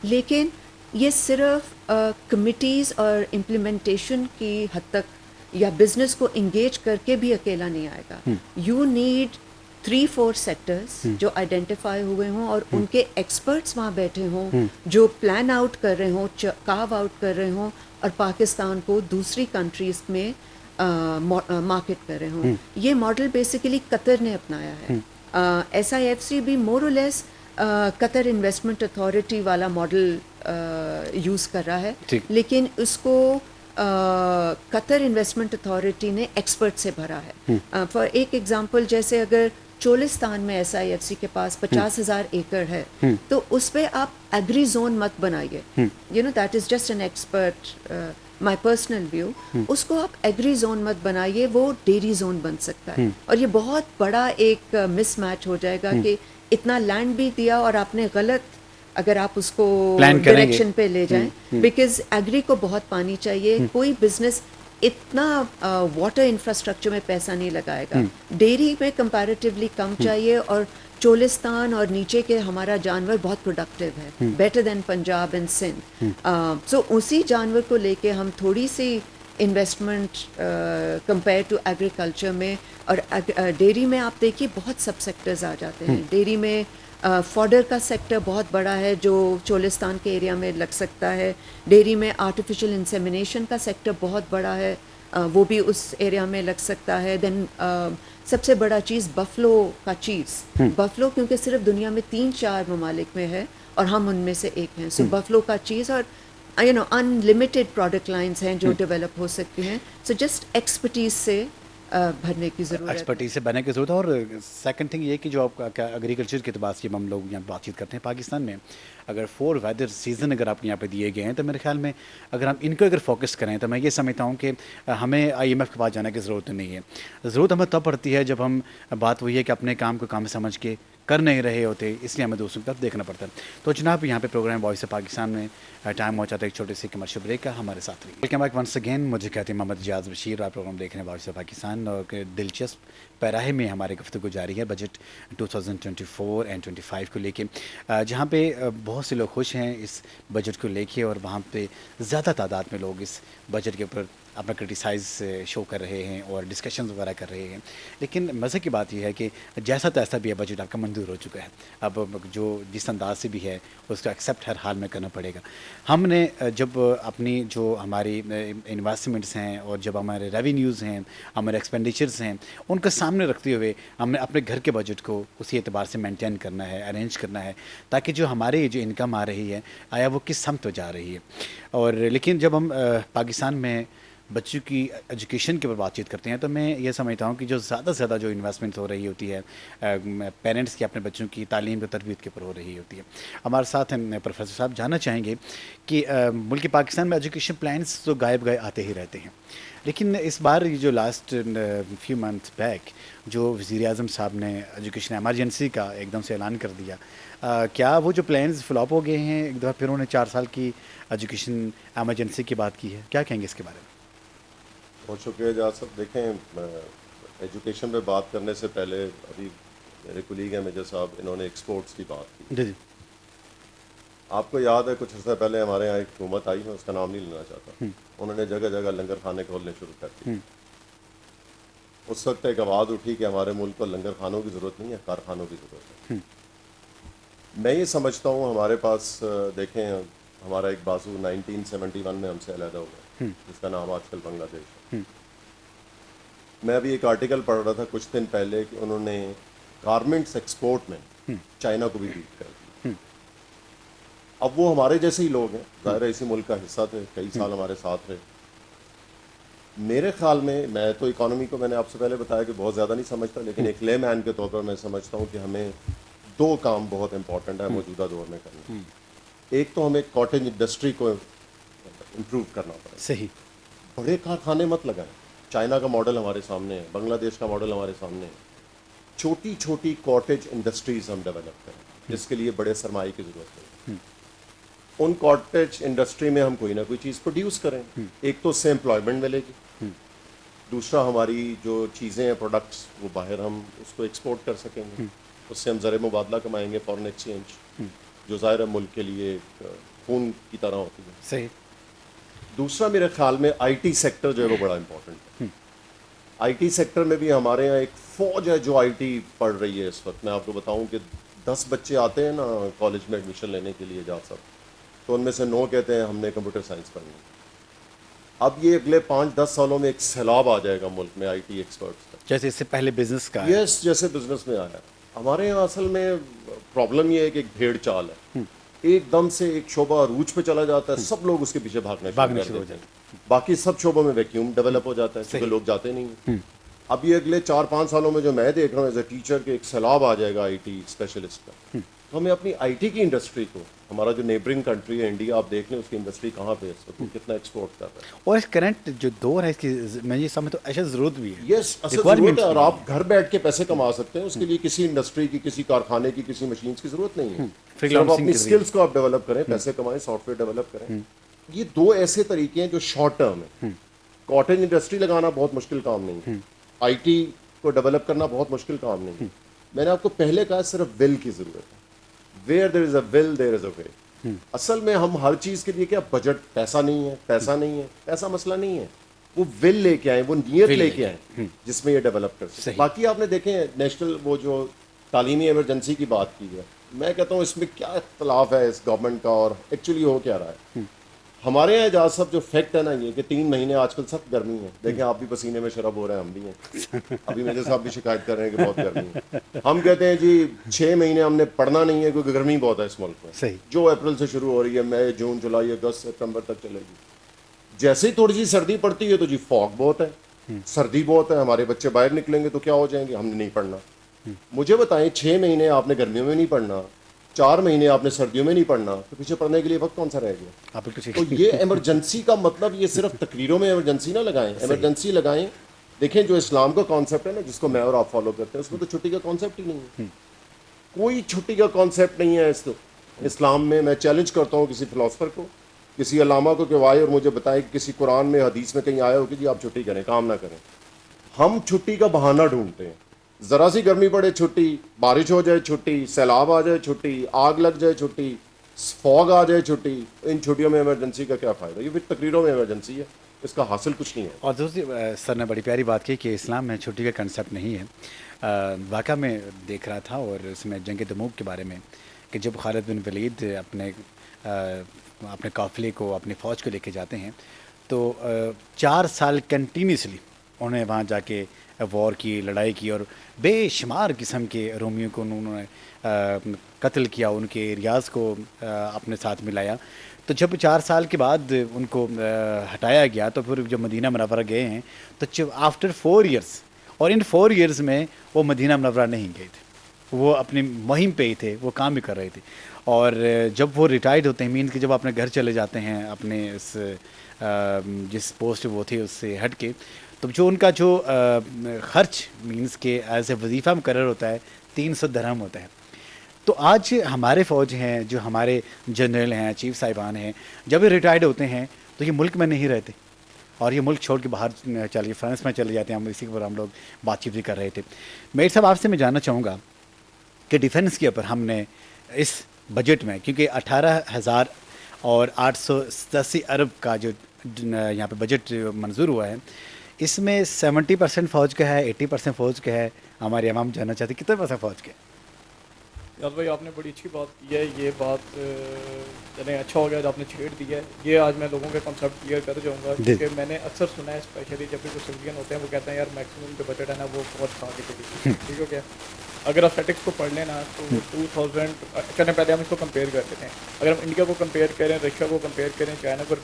لیکن یہ صرف کمیٹیز اور امپلیمنٹیشن کی حد تک یا بزنس کو انگیج کر کے بھی اکیلا نہیں آئے گا. یو نیڈ 3-4 سیکٹرز جو آئیڈینٹیفائی ہوئے ہوں اور ان کے ایکسپرٹس وہاں بیٹھے ہوں جو پلان آؤٹ کر رہے ہوں, کاو آؤٹ کر رہے ہوں, اور پاکستان کو دوسری کنٹریز میں مارکیٹ کر رہے ہوں. یہ ماڈل بیسیکلی قطر نے اپنایا ہے. ایس آئی ایف سی بھی مور اور لیس قطر انویسٹمنٹ اتھارٹی والا ماڈل یوز کر رہا ہے, لیکن اس کو قطر انویسٹمنٹ اتھارٹی نے ایکسپرٹ سے بھرا ہے. فار ایک ایگزامپل, جیسے اگر چولستان میں ایس آئی ایف سی کے پاس 50,000 ایکڑ ہے, تو اس پہ آپ ایگری زون مت بنائیے. You know that is just an expert, my personal view. اس کو آپ ایگری زون مت بنائیے, وہ ڈیری زون بن سکتا ہے. اور یہ بہت بڑا ایک مس میچ ہو جائے گا کہ اتنا لینڈ بھی دیا اور آپ نے غلط, اگر آپ اس کو ڈائریکشن پہ لے جائیں, بیکاز ایگری کو بہت پانی چاہیے. کوئی بزنس اتنا واٹر انفراسٹرکچر میں پیسہ نہیں لگائے گا. ڈیری میں کمپیریٹیولی کم چاہیے, اور چولستان اور نیچے کے ہمارا جانور بہت پروڈکٹیو ہے, better than Punjab and Sindh. So اسی جانور کو لے کے ہم تھوڑی سی انویسٹمنٹ کمپیئر ٹو ایگریکلچر میں, اور ڈیری میں آپ دیکھیے بہت سب سیکٹرز آ جاتے ہیں. ڈیری میں فوڈر کا سیکٹر بہت بڑا ہے جو چولستان کے ایریا میں لگ سکتا ہے. ڈیری میں آرٹیفیشل انسیمینیشن کا سیکٹر بہت بڑا ہے, وہ بھی اس ایریا میں لگ سکتا ہے. دین سب سے بڑا چیز بفلو کا چیز. بفلو کیونکہ صرف دنیا میں 3-4 ممالک میں ہے اور ہم ان میں سے ایک ہیں. سو بفلو کا چیز, اور you know unlimited product lines ہیں جو ڈیولپ ہو سکتی ہیں. سو جسٹ ایکسپرٹیز سے بھرنے کی ضرورت ہے, ایکسپرٹیز سے بھرنے کی ضرورت ہے. اور سیکنڈ تھنگ یہ کہ جو آپ کا ایگریکلچر کے اعتبار سے ہم لوگ یہاں بات چیت کرتے ہیں, پاکستان میں اگر 4 ویدر سیزن اگر آپ کو یہاں پہ دیے گئے ہیں, تو میرے خیال میں اگر ہم ان کو اگر فوکس کریں تو میں یہ سمجھتا ہوں کہ ہمیں IMF کے پاس جانے کی ضرورت نہیں ہے. ضرورت ہمیں تب پڑتی ہے جب ہم, بات وہی ہے کہ اپنے کام کو کام سمجھ کے کر نہیں رہے ہوتے, اس لیے ہمیں دوسروں کی طرف دیکھنا پڑتا ہے. تو جناب یہاں پہ پروگرام وائس آف پاکستان میں ٹائم ہو جاتا ہے ایک چھوٹے سے کمرشل بریک کا. ہمارے ساتھ رہیے. Welcome back once again. مجھے کہتے ہیں محمد اجاز بشیر, آپ پروگرام دیکھ رہے ہیں وائس آف پاکستان, اور دلچسپ پیراہے میں ہماری گفتگو جاری ہے بجٹ 2024 اینڈ 25 کو لے کے, جہاں پہ بہت سے لوگ خوش ہیں اس بجٹ کو لے کے, اور وہاں پہ زیادہ تعداد میں لوگ اس بجٹ کے اوپر اپنا کرٹیسائز شو کر رہے ہیں اور ڈسکشنز وغیرہ کر رہے ہیں. لیکن مزے کی بات یہ ہے کہ جیسا تیسا بھی ہے بجٹ آپ کا منظور ہو چکا ہے. اب جو جس انداز سے بھی ہے اس کو ایکسیپٹ ہر حال میں کرنا پڑے گا. ہم نے جب اپنی جو ہماری انویسٹمنٹس ہیں اور جب ہمارے ریونیوز ہیں, ہمارے ایکسپینڈیچرز ہیں, ان کا سامنے رکھتے ہوئے ہمیں اپنے گھر کے بجٹ کو اسی اعتبار سے مینٹین کرنا ہے, ارینج کرنا ہے, تاکہ جو ہمارے جو انکم آ رہی ہے آیا وہ کس سمت میں جا رہی ہے. اور لیکن جب ہم پاکستان میں بچوں کی ایجوکیشن کے اوپر بات چیت کرتے ہیں تو میں یہ سمجھتا ہوں کہ جو زیادہ سے زیادہ جو انویسٹمنٹ ہو رہی ہوتی ہے پیرنٹس کی اپنے بچوں کی تعلیم و تربیت کے اوپر ہو رہی ہوتی ہے. ہمارے ساتھ ہیں پروفیسر صاحب, جاننا چاہیں گے کہ ملک پاکستان میں ایجوکیشن پلانس تو غائب گئے آتے ہی رہتے ہیں, لیکن اس بار یہ جو لاسٹ فیو منتھ بیک جو وزیر اعظم صاحب نے ایجوکیشن ایمرجنسی کا ایک دم سے اعلان کر دیا, کیا وہ جو پلانز فلاپ ہو گئے ہیں؟ ایک دفعہ پھر انہوں نے 4 سال کی ایجوکیشن ایمرجنسی کی بات کی ہے, کیا کہیں گے اس کے بارے میں؟ بہت شکریہ جہاز صاحب. دیکھیں, ایجوکیشن پہ بات کرنے سے پہلے ابھی میرے کولیگ ہیں میجر صاحب, انہوں نے ایکسپورٹس کی بات کی. جی جی. آپ کو یاد ہے کچھ عرصہ پہلے ہمارے یہاں ایک حکومت آئی, میں اس کا نام نہیں لینا چاہتا, انہوں نے جگہ جگہ لنگر خانے کھولنے شروع کر دیے. اس وقت ایک آواز اٹھی کہ ہمارے ملک کو لنگر خانوں کی ضرورت نہیں ہے, کارخانوں کی ضرورت ہے. میں یہ سمجھتا ہوں ہمارے پاس, دیکھیں ہمارا ایک بازو 1971 میں ہم سے علیحدہ ہو گیا, جس کا نام آج کل بنگلہ دیش ہے. میں ابھی ایک آرٹیکل پڑھ رہا تھا کچھ دن پہلے کہ انہوں نے گارمنٹس ایکسپورٹ میں چائنا کو بھی بیٹ کر دیا. اب وہ ہمارے جیسے ہی لوگ ہیں, ظاہر ہے اسی ملک کا حصہ تھے, کئی سال ہمارے ساتھ رہے. میرے خیال میں تو اکانومی کو میں نے آپ سے پہلے بتایا کہ بہت زیادہ نہیں سمجھتا, لیکن ایک لے مین کے طور پر میں سمجھتا ہوں کہ ہمیں 2 کام بہت امپورٹنٹ ہے موجودہ دور میں کرنا. ایک تو ہمیں کاٹیج انڈسٹری کو امپروو کرنا پڑے. صحیح. بڑے کارخانے مت لگائیں. چائنا کا ماڈل ہمارے سامنے ہے, بنگلہ دیش کا ماڈل ہمارے سامنے ہے. چھوٹی چھوٹی کاٹیج انڈسٹریز ہم ڈیولپ کریں, جس کے لیے بڑے سرمایے کی ضرورت ہے. ان کاٹیج انڈسٹری میں ہم کوئی نہ کوئی چیز پروڈیوس کریں. ایک تو اس سے امپلائمنٹ ملے گی, دوسرا ہماری جو چیزیں ہیں پروڈکٹس وہ باہر ہم اس کو ایکسپورٹ کر سکیں گے. اس سے ہم زر مبادلہ کمائیں گے, فارن ایکسچینج, جو ظاہر ملک کے لیے خون کی طرح ہوتی ہے. صحیح. دوسرا میرے خیال میں آئی ٹی سیکٹر جو ہے وہ بڑا امپورٹنٹ ہے. آئی ٹی سیکٹر میں بھی ہمارے یہاں ایک فوج ہے جو آئی ٹی پڑھ رہی ہے اس وقت. میں آپ کو بتاؤں کہ 10 بچے آتے ہیں نا کالج میں ایڈمیشن لینے کے لیے جہاز صاحب, تو ان میں سے 9 کہتے ہیں ہم نے کمپیوٹر سائنس پڑھنی ہے. اب یہ اگلے 5-10 سالوں میں ایک سیلاب آ جائے گا ملک میں آئی ٹی ایکسپرٹس کا, جیسے اس سے پہلے بزنس کا. یس, جیسے بزنس میں آیا. ہمارے یہاں اصل میں پرابلم یہ ہے کہ ایک بھیڑ چال ہے. ایک دم سے ایک شعبہ عروج پہ چلا جاتا ہے, سب لوگ اس کے پیچھے بھاگنے شروع ہو جاتے ہیں. باقی سب شعبوں میں ویکیوم ڈیولپ ہو جاتا ہے کیونکہ لوگ جاتے نہیں ہیں. اب یہ اگلے 4-5 سالوں میں جو میں دیکھ رہا ہوں ایز اے ٹیچر کہ ایک سیلاب آ جائے گا آئی ٹی اسپیشلسٹ کا. تو ہمیں اپنی آئی ٹی کی انڈسٹری کو, ہمارا جو نیبرنگ کنٹری ہے انڈیا, آپ دیکھ لیں اس کی انڈسٹری کہاں پہ ہے اس وقت, کتنا ایکسپورٹ کر رہا ہے. اور اس کرنٹ جو دور ہے اس کی میں یہ سمجھتا ہوں ایسا ضرورت بھی ہے. یس, اصل ضرورت ہے, اور آپ گھر بیٹھ کے پیسے کما سکتے ہیں. اس کے لیے کسی انڈسٹری کی, کسی کارخانے کی, کسی مشینز کی ضرورت نہیں ہے. صرف اپنی اسکلس کو آپ ڈیولپ کریں, پیسے کمائیں, سافٹ ویئر ڈیولپ کریں. یہ 2 ایسے طریقے ہیں جو شارٹ ٹرم ہیں. کاٹیج انڈسٹری لگانا بہت مشکل کام نہیں ہے, آئی ٹی کو ڈیولپ کرنا بہت مشکل کام نہیں ہے. میں نے آپ کو پہلے کہا صرف ول کی ضرورت ہے. ویئر دیر از اے ول دیر از اے وے. اصل میں ہم ہر چیز کے لیے کیا بجٹ, پیسہ نہیں ہے, پیسہ نہیں ہے, پیسہ مسئلہ نہیں ہے, وہ ول لے کے آئیں, وہ نیت لے کے آئیں جس میں یہ ڈیولپ کر سکیں. باقی آپ نے دیکھیں نیشنل وہ جو تعلیمی ایمرجنسی کی بات کی ہے, میں کہتا ہوں اس میں کیا اختلاف ہے اس گورنمنٹ کا اور ایکچولی ہو کیا رہا ہے. ہمارے یہاں اعجاز صاحب جو فیکٹ ہے نا یہ کہ 3 مہینے آج کل سخت گرمی ہے. دیکھیں آپ بھی پسینے میں شراب ہو رہے ہیں, ہم بھی ہیں. ابھی میرے صاحب بھی شکایت کر رہے ہیں کہ بہت گرمی ہے. ہم کہتے ہیں جی 6 مہینے ہم نے پڑھنا نہیں ہے کیونکہ گرمی بہت ہے اس ملک میں, جو اپریل سے شروع ہو رہی ہے, مئی, جون, جولائی, اگست, سپتمبر تک چلے گی. جیسے ہی تھوڑی سی سردی پڑتی ہے تو جی فاگ بہت ہے, سردی بہت ہے, ہمارے بچے باہر نکلیں گے تو کیا ہو جائیں گے, ہم نے نہیں پڑھنا. مجھے بتائیں 6 مہینے آپ نے گرمیوں میں نہیں پڑھنا, 4 مہینے آپ نے سردیوں میں نہیں پڑھنا, تو پیچھے پڑھنے کے لیے وقت کون سا رہ گیا. تو یہ ایمرجنسی کا مطلب یہ صرف تقریروں میں ایمرجنسی نہ لگائیں, ایمرجنسی لگائیں. دیکھیں جو اسلام کا کانسیپٹ ہے نا جس کو میں اور آپ فالو کرتے ہیں, اس میں تو چھٹی کا کانسیپٹ ہی نہیں ہے. کوئی چھٹی کا کانسیپٹ نہیں ہے اسلام میں. میں چیلنج کرتا ہوں کسی فلاسفر کو, کسی علامہ کو کہ وائے اور مجھے بتائیں کہ کسی قرآن میں حدیث میں کہیں آیا ہو کہ جی آپ چھٹی کریں, کام نہ کریں. ہم چھٹی کا بہانہ ڈھونڈتے ہیں. ذرا سی گرمی پڑے چھٹی, بارش ہو جائے چھٹی, سیلاب آ جائے چھٹی, آگ لگ جائے چھٹی, فوگ آ جائے چھٹی. ان چھٹیوں میں ایمرجنسی کا کیا فائدہ, یہ پھر تقریروں میں ایمرجنسی ہے, اس کا حاصل کچھ نہیں ہے. اور دوسری سر نے بڑی پیاری بات کی کہ اسلام میں چھٹی کا کنسیپٹ نہیں ہے. واقعہ میں دیکھ رہا تھا اور اس میں جنگ تبوک کے بارے میں کہ جب خالد بن ولید اپنے قافلے کو, اپنی فوج کو لے کے جاتے ہیں تو 4 سال کنٹینیوسلی انہیں وہاں جا کے وار کی, لڑائی کی, اور بے شمار قسم کے رومیوں کو انہوں نے قتل کیا, ان کے ایریاز کو اپنے ساتھ ملایا. تو جب 4 سال کے بعد ان کو ہٹایا گیا تو پھر جب مدینہ منورہ گئے ہیں تو آفٹر 4 ایئرس, اور ان 4 ایئرس میں وہ مدینہ منورہ نہیں گئے تھے, وہ اپنی مہم پہ ہی تھے, وہ کام بھی کر رہے تھے. اور جب وہ ریٹائرڈ ہوتے ہیں, مینس کہ جب اپنے گھر چلے جاتے ہیں اپنے اس جس پوسٹ وہ تھے اس سے ہٹ کے, تو جو ان کا جو خرچ مینس کہ ایز اے وظیفہ مقرر ہوتا ہے 300 درہم ہوتا ہے. تو آج ہمارے فوج ہیں, جو ہمارے جنرل ہیں, چیف صاحبان ہیں, جب یہ ریٹائرڈ ہوتے ہیں تو یہ ملک میں نہیں رہتے اور یہ ملک چھوڑ کے باہر چلے, فرانس میں چلے جاتے ہیں. اسی کے اوپر ہم لوگ بات چیت بھی کر رہے تھے. میئر صاحب, آپ سے میں جاننا چاہوں گا کہ ڈیفینس کے اوپر ہم نے اس بجٹ میں, کیونکہ 18,887 ارب کا جو یہاں پہ بجٹ منظور ہوا ہے, اس میں 70% فوج کا ہے, 80% فوج کا ہے. ہمارے عوام جاننا چاہتے ہیں کتنے % فوج کا ہے؟ یاد بھائی آپ نے بڑی اچھی بات کی ہے. یہ بات چلیں اچھا ہو گیا جو آپ نے چھیڑ دی ہے. یہ آج میں لوگوں کے کنسیپٹ کلیئر کر جاؤں گا, کیونکہ میں نے اکثر سنا ہے اسپیشلی جب بھی کچھ سویلین ہوتے ہیں وہ کہتے ہیں یار میکسیمم جو بجٹ ہے نا وہ فوج کھا کے چلی. ٹھیک ہو گیا. اگر آپ اسٹیٹکس کو پڑھ لیں نا تو 2000 چلیں پہلے ہم اس کو کمپیئر کر لیتے ہیں. اگر ہم انڈیا کو کمپیئر کریں, رشیا کو کمپیئر کریں, چائنا کو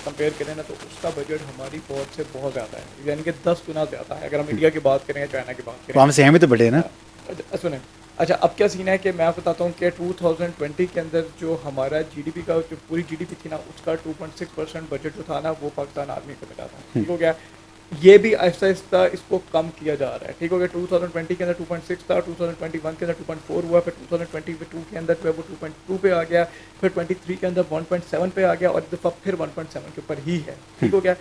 کمپیئر کریں نا, تو اس کا بجٹ ہماری فوج سے بہت زیادہ ہے, یعنی کہ 10 گنا زیادہ ہے. اگر ہم انڈیا کی بات کریں یا چائنا کی بات کریں, ہم سے ہمیں تو بڑے نا. سنیں, اچھا اب کیا سین ہے کہ میں آپ بتاتا ہوں کہ 2020 کے اندر جو ہمارا جی ڈی پی کا جو پوری جی ڈی پی تھی نا, اس کا 2.6% بجٹ جو تھا نا وہ پاکستان آرمی کو ملا تھا. ٹھیک ہو گیا. یہ بھی آہستہ آہستہ اس کو کم کیا جا رہا ہے. ٹھیک ہو گیا. 2020 کے اندر 2.6 تھا, 2021 کے اندر 2.4 ہوا, پھر 2022 کے اندر جو ہے وہ 2.2 پہ آ گیا, پھر 23 کے اندر 1.7 پہ آ گیا, اور اس دفعہ پھر 1.7 کے اوپر ہی ہے. ٹھیک ہو گیا.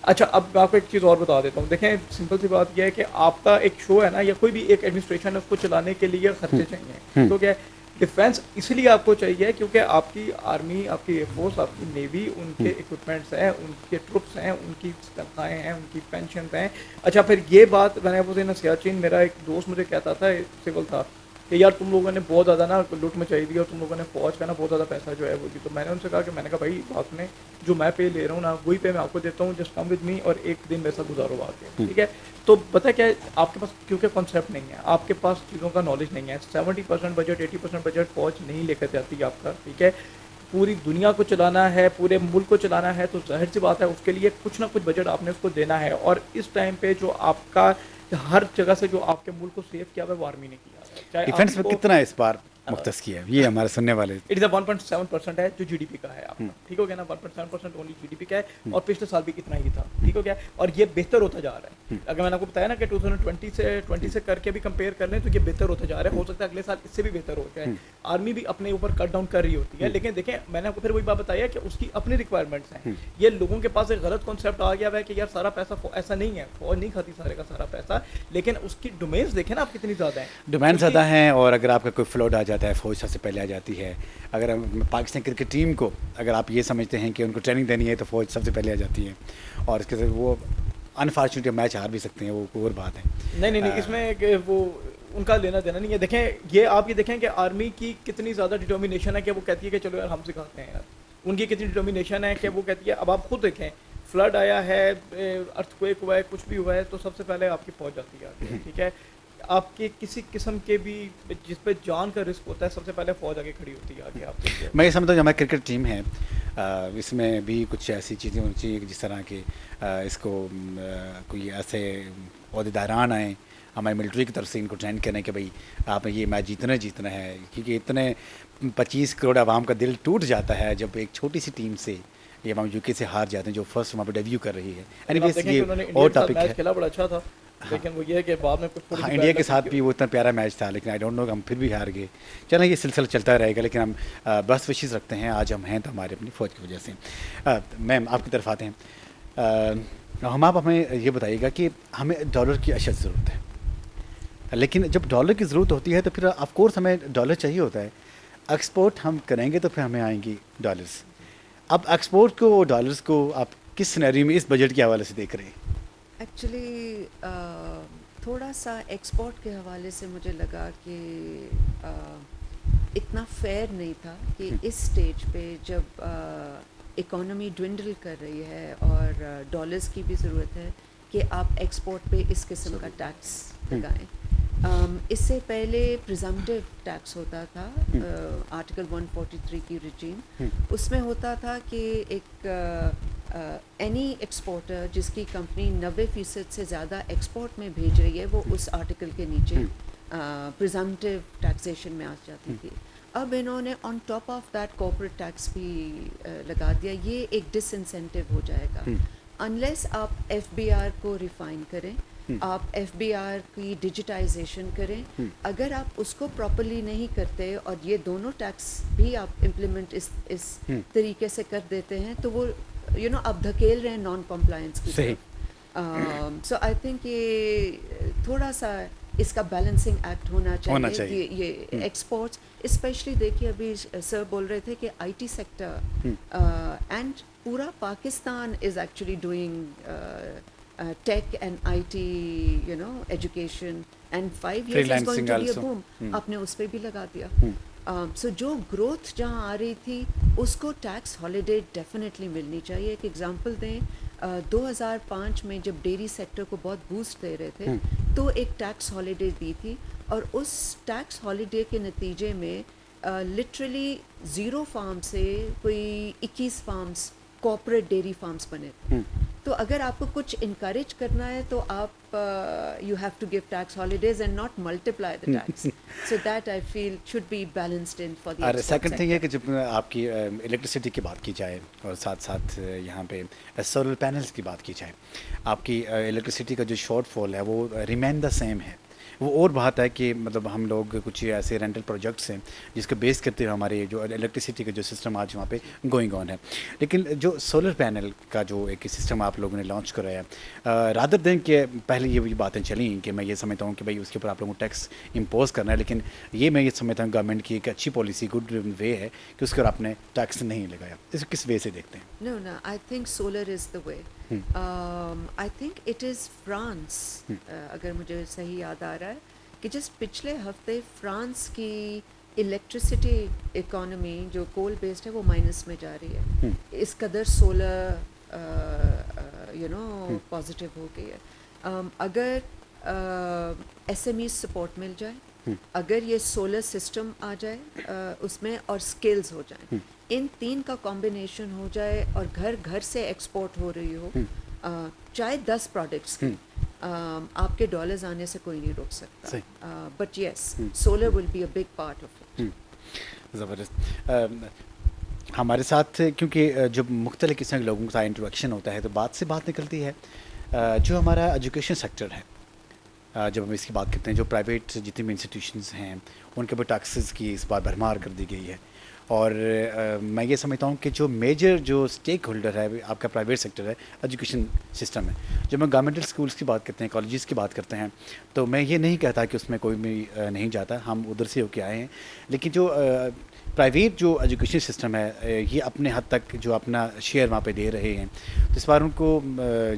اچھا اب میں آپ کو ایک چیز اور بتا دیتا ہوں. دیکھیں سمپل سی بات یہ ہے کہ آپ کا ایک شو ہے نا, یا کوئی بھی ایک ایڈمنسٹریشن ہے, اس کو چلانے کے لیے خرچے چاہیے. ٹھیک ہو گیا. ڈیفینس اس لیے آپ کو چاہیے کیونکہ آپ کی آرمی, آپ کی ایئر فورس, آپ کی نیوی, ان کے اکوپمنٹس ہیں, ان کے ٹروپس ہیں, ان کی تنخواہیں ہیں, ان کی پینشنز ہیں. اچھا پھر یہ بات میں نے سیاچین, میرا ایک دوست مجھے کہتا تھا, سول تھا, کہ یار تم لوگوں نے بہت زیادہ نا لوٹ مچائی دی اور تم لوگوں نے فوج کا نا بہت زیادہ پیسہ جو ہے وہ دی. تو میں نے ان سے کہا کہ بھائی بات میں جو میں پے لے رہا ہوں نا وہی پے میں آپ کو دیتا ہوں, جسٹ کم ود می, اور ایک دن میرے ساتھ گزارو آ کے. ٹھیک ہے. تو پتہ کیا ہے, آپ کے پاس کیونکہ کانسیپٹ نہیں ہے, آپ کے پاس چیزوں کا نالج نہیں ہے. 70% بجٹ 80% بجٹ فوج نہیں لے کر جاتی آپ کا. ٹھیک ہے. پوری دنیا کو چلانا ہے, پورے ملک کو چلانا ہے, تو ظاہر سی بات ہے اس کے لیے کچھ نہ کچھ بجٹ آپ نے اس کو دینا ہے. اور اس ٹائم پہ جو آپ کا ہر جگہ سے جو آپ کے ملک کو سیو کیا ہوا ہے وہ آرمی نے کیا ہے. ڈیفینس میں کتنا اس بار مختص کیا ہے, یہ ہمارے سننے والے. اٹ از 1.7% ہے جو جی ڈی پی کا ہے آپ کا. ٹھیک ہو گیا نا. 1.7% اونلی جی ڈی پی کا ہے, اور پچھلے سال بھی اتنا ہی تھا. ٹھیک ہو گیا. اور یہ بہتر ہوتا جا رہا ہے. اگر میں نے آپ کو بتایا نا کہ 2020 سے کر کے بھی کمپیئر کر لیں تو یہ بہتر ہوتا جا رہا ہے. ہو سکتا ہے اگلے سال اس سے بھی بہتر ہو جائے. آرمی بھی اپنے اوپر کٹ ڈاؤن کر رہی ہوتی ہے, لیکن دیکھیں میں نے آپ کو پھر وہی بات بتایا کہ اس کی اپنی ریکوائرمنٹس ہیں. یہ لوگوں کے پاس ایک غلط کانسیپٹ آ گیا ہے کہ یار سارا پیسہ ایسا نہیں ہے, فوج نہیں کھاتی سارے کا سارا پیسہ, لیکن اس کی ڈومینز دیکھیں نا آپ کتنی زیادہ ہیں. ڈومین زیادہ ہیں, اور اگر آپ کا کوئی فلوڈ آ جاتا ہے فوج سب سے پہلے آ جاتی ہے. اگر پاکستان کرکٹ ٹیم کو اگر آپ یہ سمجھتے ہیں کہ ان کو ٹریننگ دینی ہے تو فوج سب سے پہلے آ جاتی ہے, اور اس کے ساتھ وہ انفارچونیٹلی میچ ہار بھی سکتے ہیں, وہ اور بات ہے. نہیں اس میں کہ وہ ان کا لینا دینا نہیں ہے. دیکھیں یہ آپ یہ دیکھیں کہ آرمی کی کتنی زیادہ ڈٹرمینیشن ہے کہ وہ کہتی ہے کہ چلو یار ہم سکھاتے ہیں. یار ان کی کتنی ڈٹرمینیشن ہے کہ وہ کہتی ہے, اب آپ خود دیکھیں فلڈ آیا ہے, ارتھ کویک ہوا ہے, کچھ بھی ہوا ہے, تو سب سے پہلے آپ کی فوج جاتی ہے آگے. ٹھیک ہے. آپ کے کسی قسم کے بھی جس پہ جان کا رسک ہوتا ہے سب سے پہلے فوج آگے کھڑی ہوتی ہے آگے. آپ میں یہ سمجھتا ہوں جو ہماری کرکٹ ٹیم ہے اس میں بھی کچھ ایسی چیزیں ہونی چاہیے جس طرح کہ اس کو کوئی ایسے عہدیداران آئیں ہماری ملٹری کی طرف سے ان کو ٹرین کریں کہ بھائی آپ نے یہ میچ جیتنا ہے, کیونکہ اتنے 25 کروڑ عوام کا دل ٹوٹ جاتا ہے جب ایک چھوٹی سی ٹیم سے یہ ہم یو کے سے ہار جاتے ہیں جو فرسٹ وہاں پہ ڈیبیو کر رہی ہے. اینیویز یہ اور ٹاپک ہے. کھیلا بڑا اچھا تھا, لیکن وہ یہ ہے کہ بعد میں کچھ انڈیا کے ساتھ بھی وہ اتنا پیارا میچ تھا, لیکن آئی ڈونٹ نو ہم پھر بھی ہار گئے. چلیں یہ سلسلہ چلتا رہے گا, لیکن ہم بیسٹ وشز رکھتے ہیں. آج ہم ہیں تو ہمارے اپنی فوج کی وجہ سے. میم آپ کی طرف آتے ہیں. ہم آپ ہمیں یہ بتائیے گا کہ ہمیں ڈالر کی اشد ضرورت ہے, لیکن جب ڈالر کی ضرورت ہوتی ہے تو پھر آف کورس ہمیں ڈالر چاہیے ہوتا ہے. ایکسپورٹ ہم کریں گے تو پھر ہمیں آئیں گی ڈالرز. اب ایکسپورٹ کو ڈالرز کو آپ کس سینیریو میں اس بجٹ کے حوالے سے دیکھ رہے ہیں؟ ایکچولی تھوڑا سا ایکسپورٹ کے حوالے سے مجھے لگا کہ اتنا فیئر نہیں تھا کہ اس سٹیج پہ جب اکانومی ڈوینڈل کر رہی ہے اور ڈالرز کی بھی ضرورت ہے کہ آپ ایکسپورٹ پہ اس قسم کا ٹیکس لگائیں. اس سے پہلے پریزمپٹیو ٹیکس ہوتا تھا آرٹیکل 143 کی رجیم. اس میں ہوتا تھا کہ ایک اینی ایکسپورٹر جس کی کمپنی 90% سے زیادہ ایکسپورٹ میں بھیج رہی ہے وہ اس آرٹیکل کے نیچے پریزمپٹیو ٹیکسیشن میں آ جاتی تھی. اب انہوں نے on top of that corporate tax بھی لگا دیا. یہ ایک ڈس انسینٹیو ہو جائے گا انلیس آپ ایف بی آر کو ریفائن کریں, آپ ایف بی آر کی ڈیجیٹائزیشن کریں. اگر آپ اس کو پراپرلی نہیں کرتے اور یہ دونوں ٹیکس بھی آپ امپلیمنٹ اس طریقے سے کر دیتے ہیں تو وہ آپ دھکیل رہے ہیں نان کمپلائنس کی طرف. سو آئی تھنک یہ تھوڑا سا اس کا بیلنسنگ ایکٹ ہونا چاہیے کہ یہ ایکسپورٹس اسپیشلی دیکھیے ابھی سر بول رہے تھے کہ آئی ٹی سیکٹر اینڈ پورا Pakistan is actually doing take and I T education and 5 years is going to be a boom. آپ نے اس پہ بھی لگا دیا. سو جو گروتھ جہاں آ رہی تھی اس کو ٹیکس ہالیڈے ڈیفینیٹلی ملنی چاہیے. ایک ایگزامپل دیں 2005 میں جب ڈیری سیکٹر کو بہت بوسٹ دے رہے تھے تو ایک ٹیکس ہالیڈے دی تھی اور اس ٹیکس ہالیڈے کے نتیجے میں لٹرلی 0 فارم سے کوئی 21 فارمز کارپوریٹ ڈیری فارمز بنے تھے. تو اگر آپ کو کچھ انکریج کرنا ہے تو آپ you have to give tax holidays and not multiply the tax. So that I feel should be balanced in for the. اور سیکنڈ تھنگ یہ کہ جب آپ کی الیکٹریسٹی کی بات کی جائے اور ساتھ ساتھ یہاں پہ سولر پینلز کی بات کی جائے, آپ کی الیکٹریسٹی کا جو شارٹ فال ہے وہ ریمین دا سیم ہے. وہ اور بات ہے کہ مطلب ہم لوگ کچھ ایسے رینٹل پروجیکٹس ہیں جس کو بیس کرتے ہوئے ہمارے جو الیکٹریسٹی کا جو سسٹم آج وہاں پہ گوئنگ آن ہے. لیکن جو سولر پینل کا جو ایک سسٹم آپ لوگوں نے لانچ کرایا رادر دین کہ پہلے یہ باتیں چلیں کہ میں یہ سمجھتا ہوں کہ بھائی اس کے اوپر آپ لوگوں کو ٹیکس امپوز کرنا ہے, لیکن یہ میں یہ سمجھتا ہوں گورنمنٹ کی ایک اچھی پالیسی گڈ وے ہے کہ اس کے اوپر آپ نے ٹیکس نہیں لگایا. اس کس وے سے دیکھتے ہیں؟ No, I think solar is the way. I think it is France. اگر مجھے صحیح یاد آ رہا ہے کہ جس پچھلے ہفتے فرانس کی الیکٹریسٹی اکانومی جو کول بیسڈ ہے وہ مائنس میں جا رہی ہے. اس قدر سولر پازیٹیو ہو گئی ہے. اگر ایس ایم ایز سپورٹ مل جائے, اگر یہ سولر سسٹم آ جائے اس میں اور اسکلز ہو جائیں, ان 3 کا کمبینیشن ہو جائے اور گھر گھر سے ایکسپورٹ ہو رہی ہو چاہے 10 پروڈکٹس کی, آپ کے ڈالرز آنے سے کوئی نہیں روک سکتا. But yes solar will be a big part of it. زبردست. ہمارے ساتھ کیونکہ جب مختلف قسم کے لوگوں کا انٹریکشن ہوتا ہے تو بات سے بات نکلتی ہے. جو ہمارا ایجوکیشن سیکٹر ہے, جب ہم اس کی بات کرتے ہیں جو پرائیویٹ جتنے بھی انسٹیٹیوشنز ہیں ان کے اوپر ٹیکسز کی اس بار بھرمار کر دی گئی ہے, اور میں یہ سمجھتا ہوں کہ جو میجر جو اسٹیک ہولڈر ہے آپ کا پرائیویٹ سیکٹر ہے, ایجوکیشن سسٹم ہے. جب ہم گورنمنٹل اسکولس کی بات کرتے ہیں, کالجز کی بات کرتے ہیں, تو میں یہ نہیں کہتا کہ اس میں کوئی بھی نہیں جاتا, ہم ادھر سے ہو کے آئے ہیں. لیکن جو پرائیویٹ جو ایجوکیشن سسٹم ہے یہ اپنے حد تک جو اپنا شیئر وہاں پہ دے رہے ہیں, تو اس بار ان کو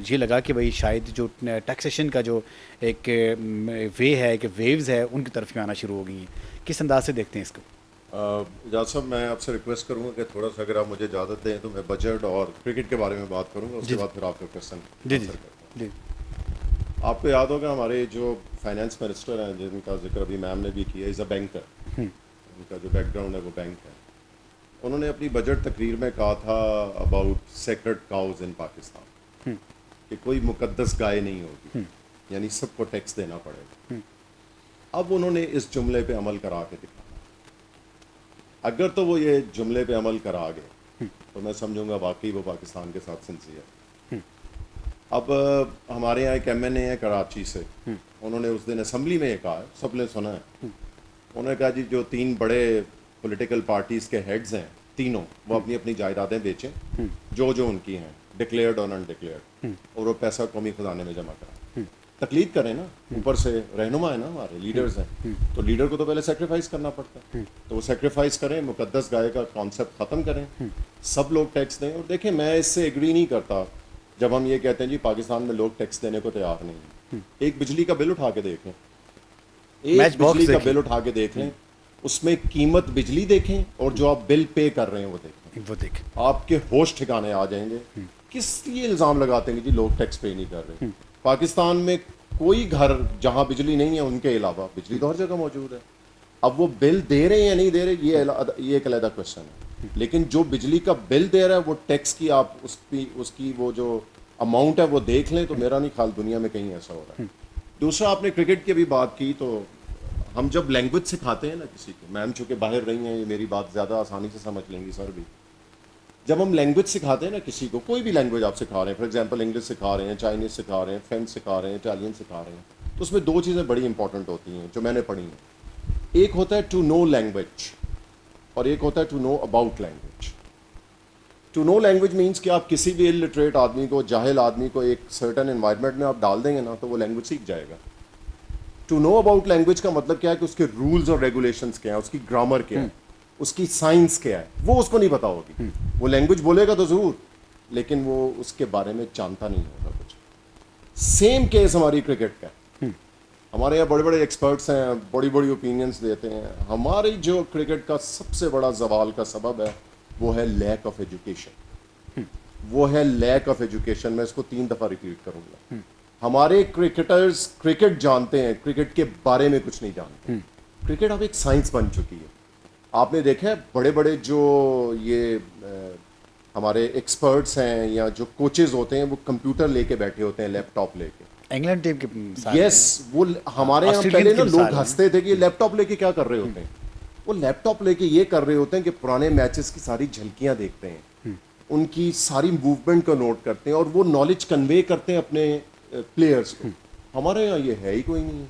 یہ لگا کہ بھائی شاید جو ٹیکسیشن کا جو ایک وے ہے کہ ویوز ہے ان کی طرف میں آنا شروع ہو گئی ہیں. کس انداز سے دیکھتے ہیں اس کو؟ اجاز صاحب میں آپ سے ریکویسٹ کروں گا کہ تھوڑا سا اگر آپ مجھے اجازت دیں تو میں بجٹ اور کرکٹ کے بارے میں بات کروں گا, اس کے بعد پھر آپ کا کویشچن. جی آپ کو یاد ہوگا ہمارے جو فائنانس منسٹر ہیں جن کا ذکر ابھی میم نے بھی کیا, از اے بینکر, ان کا جو بیک گراؤنڈ ہے وہ بینک ہے. انہوں نے اپنی بجٹ تقریر میں کہا تھا اباؤٹ سیکرڈ کاؤز ان پاکستان, کہ کوئی مقدس گائے نہیں ہوگی, یعنی سب کو ٹیکس دینا پڑے گا. اب انہوں نے اس جملے پہ عمل کرا کے دکھایا. اگر تو وہ یہ جملے پہ عمل کرا گئے تو میں سمجھوں گا واقعی وہ پاکستان کے ساتھ سنسیئر. اب ہمارے یہاں ایک ایم این اے ہے کراچی سے, انہوں نے اس دن اسمبلی میں یہ کہا, سب نے سنا ہے, انہوں نے کہا جی جو 3 بڑے پولیٹیکل پارٹیز کے ہیڈز ہیں تینوں, وہ اپنی اپنی جائیدادیں بیچیں جو ان کی ہیں, ڈکلیئرڈ اور ان ڈکلیئرڈ, اور وہ پیسہ قومی خزانے میں جمع کرائیں. تقلید کریں نا, اوپر سے رہنما ہے نا, ہمارے لیڈرز ہیں, تو لیڈر کو تو پہلے سیکریفائز کرنا پڑتا ہے, تو وہ سیکریفائز کریں, مقدس گائے کا کانسیپٹ ختم کریں, سب لوگ ٹیکس دیں. اور دیکھیں میں اس سے ایگری نہیں کرتا جب ہم یہ کہتے ہیں جی پاکستان میں لوگ ٹیکس دینے کو تیار نہیں ہیں. ایک بجلی کا بل اٹھا کے دیکھیں, ایک بجلی کا بل اٹھا کے دیکھ لیں, اس میں قیمت بجلی دیکھیں اور جو آپ بل پے کر رہے ہیں وہ دیکھیں, آپ کے ہوش ٹھکانے آ جائیں گے. کس لیے الزام لگاتے ہیں کہ جی لوگ ٹیکس پے نہیں کر رہے؟ پاکستان میں کوئی گھر جہاں بجلی نہیں ہے ان کے علاوہ بجلی تو ہر جگہ موجود ہے. اب وہ بل دے رہے ہیں یا نہیں دے رہے یہ ایک علیحدہ کوشچن ہے, لیکن جو بجلی کا بل دے رہا ہے وہ ٹیکس کی آپ اس کی وہ جو اماؤنٹ ہے وہ دیکھ لیں تو میرا نہیں خیال دنیا میں کہیں ایسا ہو رہا ہے. دوسرا آپ نے کرکٹ کی بھی بات کی, تو ہم جب لینگویج سکھاتے ہیں نا کسی کو, میم چونکہ باہر رہی ہیں یہ میری بات زیادہ آسانی سے سمجھ لیں گی سر بھی, جب ہم لینگویج سکھاتے ہیں نا کسی کو, کوئی بھی لینگویج آپ سکھا رہے ہیں, فار ایگزامپل انگلش سکھا رہے ہیں, چائنیز سکھا رہے ہیں, فرینچ سکھا رہے ہیں, اٹالین سکھا رہے ہیں, تو اس میں 2 چیزیں بڑی امپورٹنٹ ہوتی ہیں جو میں نے پڑھی ہیں. ایک ہوتا ہے ٹو نو لینگویج اور ایک ہوتا ہے to know about language. To know language means کہ آپ کسی بھی الٹریٹ آدمی کو, جاہل آدمی کو ایک سرٹن انوائرمنٹ میں آپ ڈال دیں گے نا تو وہ لینگویج سیکھ جائے گا. ٹو نو اباؤٹ لینگویج کا مطلب کیا ہے کہ اس کے رولز اور ریگولیشنز کیا ہیں, اس کی گرامر کیا ہے, اس کی سائنس کیا ہے, وہ اس کو نہیں پتا ہوگی. وہ لینگویج بولے گا تو ضرور, لیکن وہ اس کے بارے میں جانتا نہیں ہوگا کچھ. سیم کیس ہماری کرکٹ کا ہے. ہمارے یہاں بڑے بڑے ایکسپرٹس ہیں, بڑی بڑی اوپینینس دیتے ہیں. ہماری جو کرکٹ کا سب سے بڑا زوال کا سبب ہے وہ ہے لیک آف ایجوکیشن. وہ ہے لیک آف ایجوکیشن. میں اس کو 3 دفعہ ریپیٹ کروں گا. ہمارے کرکٹرز کرکٹ جانتے ہیں, کرکٹ کے بارے میں کچھ نہیں جانتے. کرکٹ اب ایک سائنس بن چکی ہے. آپ نے دیکھا ہے بڑے بڑے جو یہ ہمارے ایکسپرٹس ہیں یا جو کوچز ہوتے ہیں وہ کمپیوٹر لے کے بیٹھے ہوتے ہیں, لیپ ٹاپ لے کے. انگلینڈ ٹیم کے یس, وہ ہمارے یہاں پہلے نا لوگ ہنستے تھے کہ یہ لیپ ٹاپ لے کے کیا کر رہے ہوتے ہیں. وہ لیپ ٹاپ لے کے یہ کر رہے ہوتے ہیں کہ پرانے میچز کی ساری جھلکیاں دیکھتے ہیں, ان کی ساری موومنٹ کو نوٹ کرتے ہیں اور وہ نالج کنوے کرتے ہیں اپنے پلیئرز کو. ہمارے یہاں یہ ہے ہی کوئی نہیں.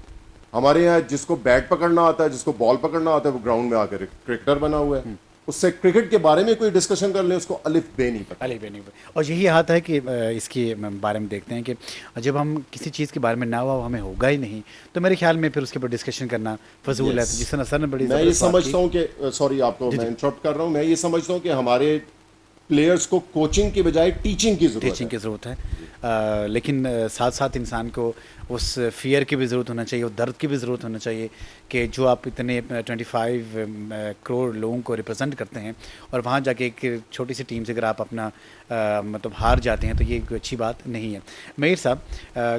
ہمارے یہاں جس کو بیٹ پکڑنا آتا ہے, جس کو بال پکڑنا آتا ہے, وہ گراؤنڈ میں آ کر کرکٹر بنا ہوا ہے. اس سے کرکٹ کے بارے میں کوئی ڈسکشن کر لیں اس کو الف بے نہیں پتہ. الف بے نہیں پتہ. اور یہی حالت ہے کہ اس کے بارے میں دیکھتے ہیں کہ جب ہم کسی چیز کے بارے میں نہ ہوا ہمیں ہوگا ہی نہیں, تو میرے خیال میں پھر اس کے اوپر ڈسکشن کرنا فضول ہے. جس طرح سر نے بڑی میں یہ سمجھتا ہوں کہ سوری آپ کو میں انٹرپٹ کر رہا ہوں, میں یہ سمجھتا ہوں کہ ہمارے پلیئرز کو کوچنگ کی بجائے ٹیچنگ کی ضرورت ہے. لیکن ساتھ ساتھ انسان کو اس فیئر کی بھی ضرورت ہونا چاہیے, اور درد کی بھی ضرورت ہونا چاہیے کہ جو آپ اتنے 25 کروڑ لوگوں کو ریپرزینٹ کرتے ہیں اور وہاں جا کے ایک چھوٹی سی ٹیم سے اگر آپ اپنا مطلب ہار جاتے ہیں تو یہ کوئی اچھی بات نہیں ہے. مہیر صاحب,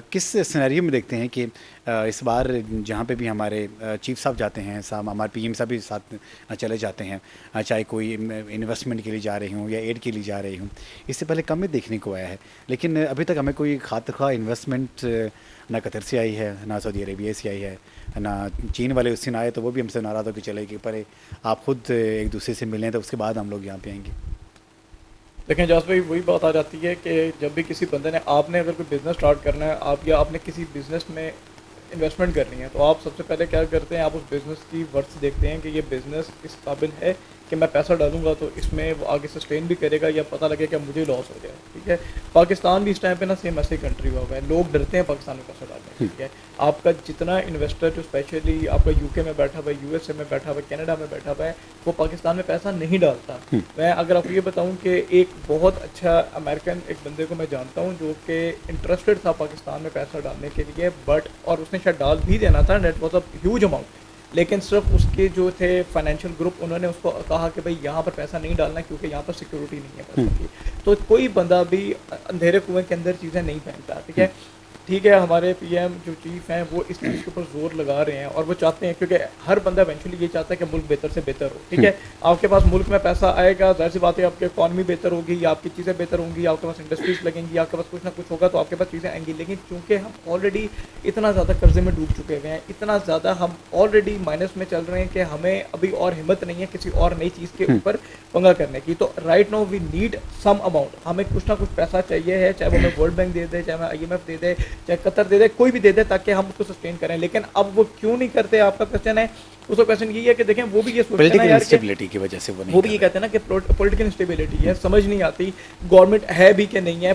کس سینیریو میں دیکھتے ہیں کہ اس بار جہاں پہ بھی ہمارے چیف صاحب جاتے ہیں, صاحب ہمارے پی ایم صاحب بھی ساتھ چلے جاتے ہیں, چاہے کوئی انویسٹمنٹ کے لیے جا رہے ہوں یا ایڈ کے لیے جا رہے ہوں, اس سے پہلے کم ہی دیکھنے کو آیا ہے. لیکن ابھی تک ہمیں کوئی خاطرخواہ انویسٹمنٹ نہ قطر سے آئی ہے, نہ سعودی عربیہ سے آئی ہے, نہ چین والے اس دن آئے تو وہ بھی ہم سے ناراض ہو کے چلے کہ پہلے آپ خود ایک دوسرے سے ملیں تو اس کے بعد ہم لوگ یہاں پہ آئیں گے. لیکن جاس بھائی وہی بات آ جاتی ہے کہ جب بھی کسی بندے نے, آپ نے اگر کوئی بزنس اسٹارٹ کرنا ہے, آپ نے کسی بزنس میں انویسٹمنٹ کرنی ہے, تو آپ سب سے پہلے کیا کرتے ہیں, آپ اس بزنس کی ورتھ دیکھتے ہیں کہ یہ بزنس اس قابل ہے کہ میں پیسہ ڈالوں گا تو اس میں وہ آگے سسٹین بھی کرے گا یا پتہ لگے کہ مجھے لاس ہو جائے. ٹھیک ہے, پاکستان بھی اس ٹائم پہ نا سیم ایسے کنٹری ہوا ہوا ہے, لوگ ڈرتے ہیں پاکستان میں پیسہ ڈالنے. ٹھیک ہے, آپ کا جتنا انویسٹر جو اسپیشلی آپ کا UK میں بیٹھا ہوا ہے, USA میں بیٹھا ہوا ہے, کینیڈا میں بیٹھا ہوا ہے, وہ پاکستان میں پیسہ نہیں ڈالتا. میں اگر آپ کو یہ بتاؤں کہ ایک بہت اچھا امریکن ایک بندے کو میں جانتا ہوں جو کہ انٹرسٹڈ تھا پاکستان میں پیسہ ڈالنے کے لیے, بٹ اور اس نے شاید ڈال بھی دینا تھا, net was a huge amount, لیکن صرف اس کے جو تھے فائنینشیل گروپ انہوں نے اس کو کہا کہ بھائی یہاں پر پیسہ نہیں ڈالنا کیونکہ یہاں پر سیکورٹی نہیں ہے پیسے کی. تو کوئی بندہ بھی اندھیرے کنویں کے اندر چیزیں نہیں پھینکتا. ٹھیک ہے, ہمارے پی ایم جو چیف ہیں وہ اس چیز کے اوپر زور لگا رہے ہیں اور وہ چاہتے ہیں, کیونکہ ہر بندہ ایونچولی یہ چاہتا ہے کہ ملک بہتر سے بہتر ہو. ٹھیک ہے, آپ کے پاس ملک میں پیسہ آئے گا, ظاہر سی بات ہے آپ کی اکانومی بہتر ہوگی, یا آپ کی چیزیں بہتر ہوں گی, آپ کے پاس انڈسٹریز لگیں گی, آپ کے پاس کچھ نہ کچھ ہوگا تو آپ کے پاس چیزیں آئیں گی. لیکن چونکہ ہم آلریڈی اتنا زیادہ قرضے میں ڈوب چکے ہوئے ہیں, اتنا زیادہ ہم آلریڈی مائنس میں چل رہے ہیں کہ ہمیں ابھی اور ہمت نہیں ہے کسی اور نئی چیز کے اوپر پنگا کرنے کی. تو right now we need some amount, ہمیں کچھ نہ کچھ پیسہ چاہیے ہے, چاہے وہ ہمیں ورلڈ بینک دے دے, چاہے ہمیں IMF دے دے, چاہے قطر دے دے, کوئی بھی دے دے, تاکہ ہم اس کو سسٹین کریں. لیکن اب وہ کیوں نہیں کرتے, آپ کا کوشچن ہے. اس کا کوشچن یہ ہے کہ دیکھیں وہ بھی یہ سوچتے ہیں انسٹیبلٹی کی وجہ سے وہ بھی یہ کہتے ہیں نا کہ پولیٹیکل انسٹیبلٹی ہے, سمجھ نہیں آتی گورنمنٹ ہے بھی کہ نہیں ہے,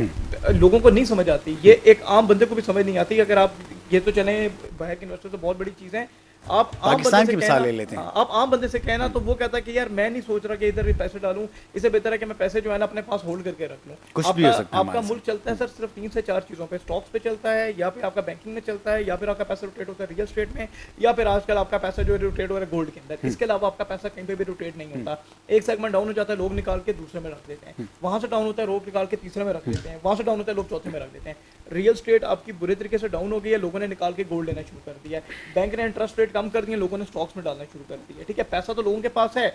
لوگوں کو نہیں سمجھ آتی. یہ ایک عام بندے کو بھی سمجھ نہیں آتی. اگر آپ یہ تو چلیں باہر کے انویسٹر تو بہت بڑی چیز ہے, آپ پاکستان کی مثال لے لیتے ہیں. آپ عام بندے سے کہنا تو وہ کہتا ہے کہ یار میں نہیں سوچ رہا کہ ادھر پیسے ڈالوں, اس سے بہتر ہے کہ میں پیسے جو ہے نا اپنے پاس ہولڈ کر کے رکھ لوں. کچھ بھی ہو سکتا ہے. آپ کا ملک چلتا ہے سر صرف 3 سے 4 چیزوں پہ, اسٹاکس پہ چلتا ہے, یا پھر آپ کا بینکنگ میں چلتا ہے, یا پھر آپ کا پیسہ روٹیٹ ہوتا ہے ریئل اسٹیٹ میں, یا پھر آج کل آپ کا پیسہ جو ہے روٹیٹ ہو رہا ہے گولڈ کے اندر. اس کے علاوہ آپ کا پیسہ کہیں پہ بھی روٹیٹ نہیں ہوتا. ایک سیگمنٹ ڈاؤن ہو جاتا ہے, لوگ نکال کے دوسرے میں رکھ دیتے ہیں, وہاں سے ڈاؤن ہوتا ہے لوگ نکال کے تیسرے میں رکھ دیتے ہیں, وہاں سے ڈاؤن ہوتا ہے لوگ چوتھے میں رکھ دیتے ہیں. ریئل اسٹیٹ آپ کی برے طریقے سے ڈاؤن ہو گئی ہے, لوگوں نے نکال کے گولڈ لینا شروع کر دیا ہے. بینک نے انٹرسٹ ریٹ کم کر دیے, لوگوں نے اسٹاکس میں ڈالنا شروع کر دیا. ٹھیک ہے, پیسہ تو لوگوں کے پاس ہے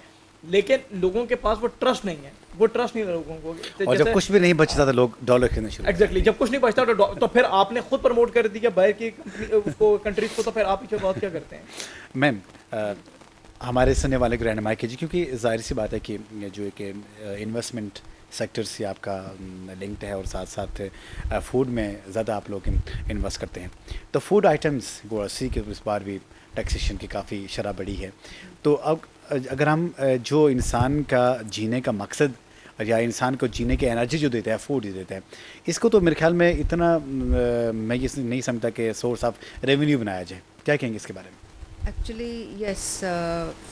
لیکن لوگوں کے پاس وہ ٹرسٹ نہیں ہے, وہ ٹرسٹ نہیں ہے لوگوں کو. اور جب کچھ بھی نہیں بچتا تو لوگ ڈالر خریدنا شروع. ایگزیکٹلی, جب کچھ نہیں بچتا تو پھر آپ نے خود پروموٹ کر دیا باہر کی کنٹریز کو, تو پھر آپ پیچھے بات کیا کرتے ہیں؟ میم ہمارے سننے والے کو رہنمائی کیجیے, کیونکہ ظاہر سی بات ہے کہ جو کہ انویسٹمنٹ سیکٹر سے آپ کا لنکڈ ہے, اور ساتھ ساتھ فوڈ میں زیادہ آپ لوگ انویسٹ کرتے ہیں. تو فوڈ آئٹمس گوسی کے اس بار بھی ٹیکسیشن کی کافی شرح بڑی ہے. تو اب اگر ہم جو انسان کا جینے کا مقصد یا انسان کو جینے کی انرجی جو دیتا ہے فوڈ جو دیتا ہے, اس کو تو میرے خیال میں اتنا میں یہ نہیں سمجھتا کہ سورس آف ریونیو بنایا جائے. کیا کہیں گے اس کے بارے میں؟ ایکچولی یس,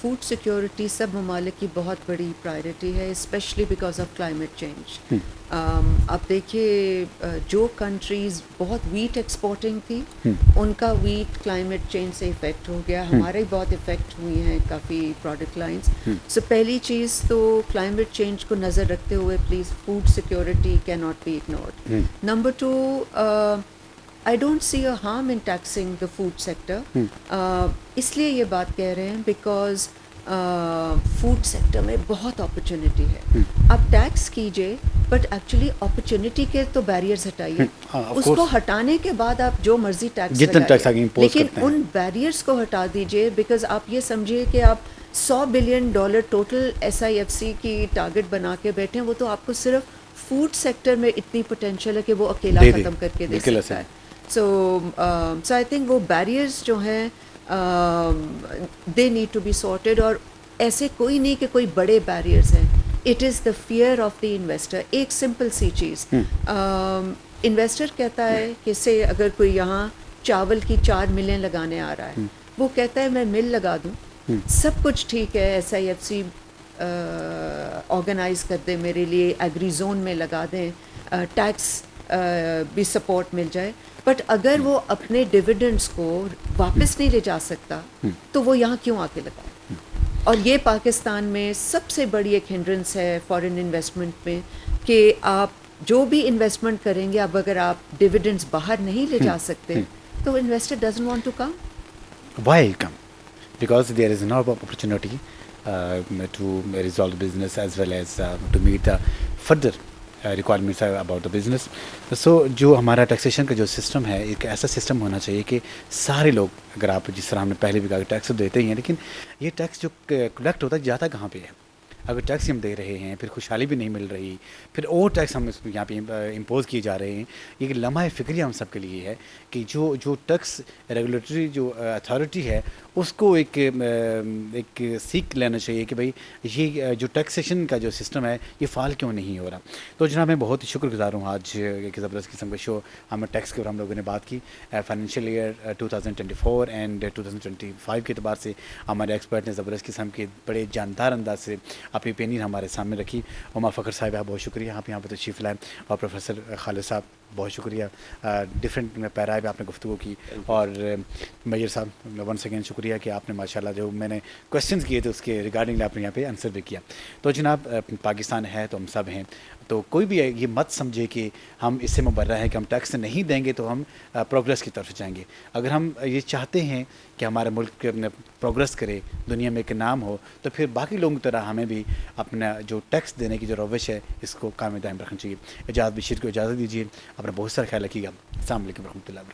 فوڈ سیکیورٹی سب ممالک کی بہت بڑی پرائرٹی ہے, especially because of climate change. آپ دیکھیے جو کنٹریز بہت ویٹ ایکسپورٹنگ تھی, ان کا ویٹ کلائمیٹ چینج سے افیکٹ ہو گیا. ہمارے بہت افیکٹ ہوئی ہیں کافی پروڈکٹ لائنس. سو پہلی چیز تو کلائمیٹ چینج کو نظر رکھتے ہوئے پلیز فوڈ سیکیورٹی کی not be ignored. Number 2, I don't see a harm in taxing the food sector. اس لیے یہ بات کہہ رہے ہیں بیکاز فوڈ سیکٹر میں بہت اپرچونیٹی ہے. آپ ٹیکس کیجئے بٹ ایکچولی اپرچونیٹی کے تو بیریئرز ہٹائیے. اس کو ہٹانے کے بعد آپ جو مرضی ٹیکس لگائیے, لیکن ان بیریئرز کو ہٹا دیجئے. بیکاز آپ یہ سمجھیے کہ آپ $100 بلین ٹوٹل SIFC کی ٹارگٹ بنا کے بیٹھے ہیں, وہ تو آپ کو صرف فوڈ سیکٹر میں اتنی پوٹینشیل ہے کہ وہ اکیلا ختم کر کے دے سکتا ہے. So I think وہ بیریئرز جو ہیں they need to be sorted. اور ایسے کوئی نہیں کہ کوئی بڑے بیریئرز ہیں, it is the fear of the investor. ایک سمپل سی چیز, انویسٹر کہتا ہے کہ سے اگر کوئی یہاں چاول کی 4 ملیں لگانے آ رہا ہے, وہ کہتا ہے میں مل لگا دوں, سب کچھ ٹھیک ہے, SIFC آرگنائز کر دیں میرے لیے, ایگری زون میں لگا دیں, ٹیکس بھی سپورٹ مل جائے, بٹ اگر وہ اپنے ڈیویڈنڈس کو واپس نہیں لے جا سکتا تو وہ یہاں کیوں آ کے لگائے؟ اور یہ پاکستان میں سب سے بڑی ایک ہنڈرنس ہے فارن انویسٹمنٹ میں کہ آپ جو بھی انویسٹمنٹ کریں گے, اب اگر آپ ڈیویڈنڈس باہر نہیں لے جا سکتے تو investor doesn't want to come. Why come? Because there is no opportunity to resolve the business as well as to meet the further requirements about the business. So جو ہمارا ٹیکسیشن کا جو سسٹم ہے, ایک ایسا سسٹم ہونا چاہیے کہ سارے لوگ, اگر آپ جس طرح ہم نے پہلے بھی کہا ٹیکس تو دیتے ہی ہیں, لیکن یہ ٹیکس جو کلیکٹ ہوتا ہے جاتا کہاں پہ ہے؟ اگر ٹیکس ہم دے رہے ہیں, پھر خوشحالی بھی نہیں مل رہی, پھر اور ٹیکس ہم یہاں پہ امپوز کیے جا رہے ہیں. یہ لمحہ فکری ہم سب کے لیے ہے کہ جو ٹیکس ریگولیٹری جو اتھارٹی ہے اس کو ایک سیکھ لینا چاہیے کہ بھائی یہ جو ٹیکسیشن کا جو سسٹم ہے یہ فعال کیوں نہیں ہو رہا. تو جناب میں بہت ہی شکر گزار ہوں, آج ایک زبردست قسم کا شو ہم ٹیکس کے اوپر ہم لوگوں نے بات کی. فائنینشیل ایئر 2024 اینڈ 2025 کے اعتبار سے ہمارے ایکسپرٹ نے زبردست قسم کے بڑے جاندار انداز سے اپنی اوپینین ہمارے سامنے رکھی. عمر فخر صاحب بہت شکریہ, آپ یہاں پہ تشریف لائیں, اور پروفیسر خالد صاحب بہت شکریہ, ڈفرینٹ پیرائے پہ آپ نے گفتگو کی, اور میجر صاحب ونس اگین شکریہ کہ آپ نے ماشاءاللہ جو میں نے کویشچنز کیے تھے اس کے ریگارڈنگ آپ نے یہاں پہ آنسر بھی کیا. تو جناب پاکستان ہے تو ہم سب ہیں, تو کوئی بھی یہ مت سمجھے کہ ہم اس سے مبرہ ہیں کہ ہم ٹیکس نہیں دیں گے تو ہم پروگریس کی طرف جائیں گے. اگر ہم یہ چاہتے ہیں کہ ہمارا ملک پروگریس کرے, دنیا میں ایک نام ہو, تو پھر باقی لوگوں کی طرح ہمیں بھی اپنا جو ٹیکس دینے کی جو روش ہے اس کو قائم دائم رکھنا چاہیے. اجازت بشیر کو اجازت دیجیے, اپنا بہت سارا خیال رکھیے گا. السلام علیکم ورحمۃ اللہ وبرکاتہ.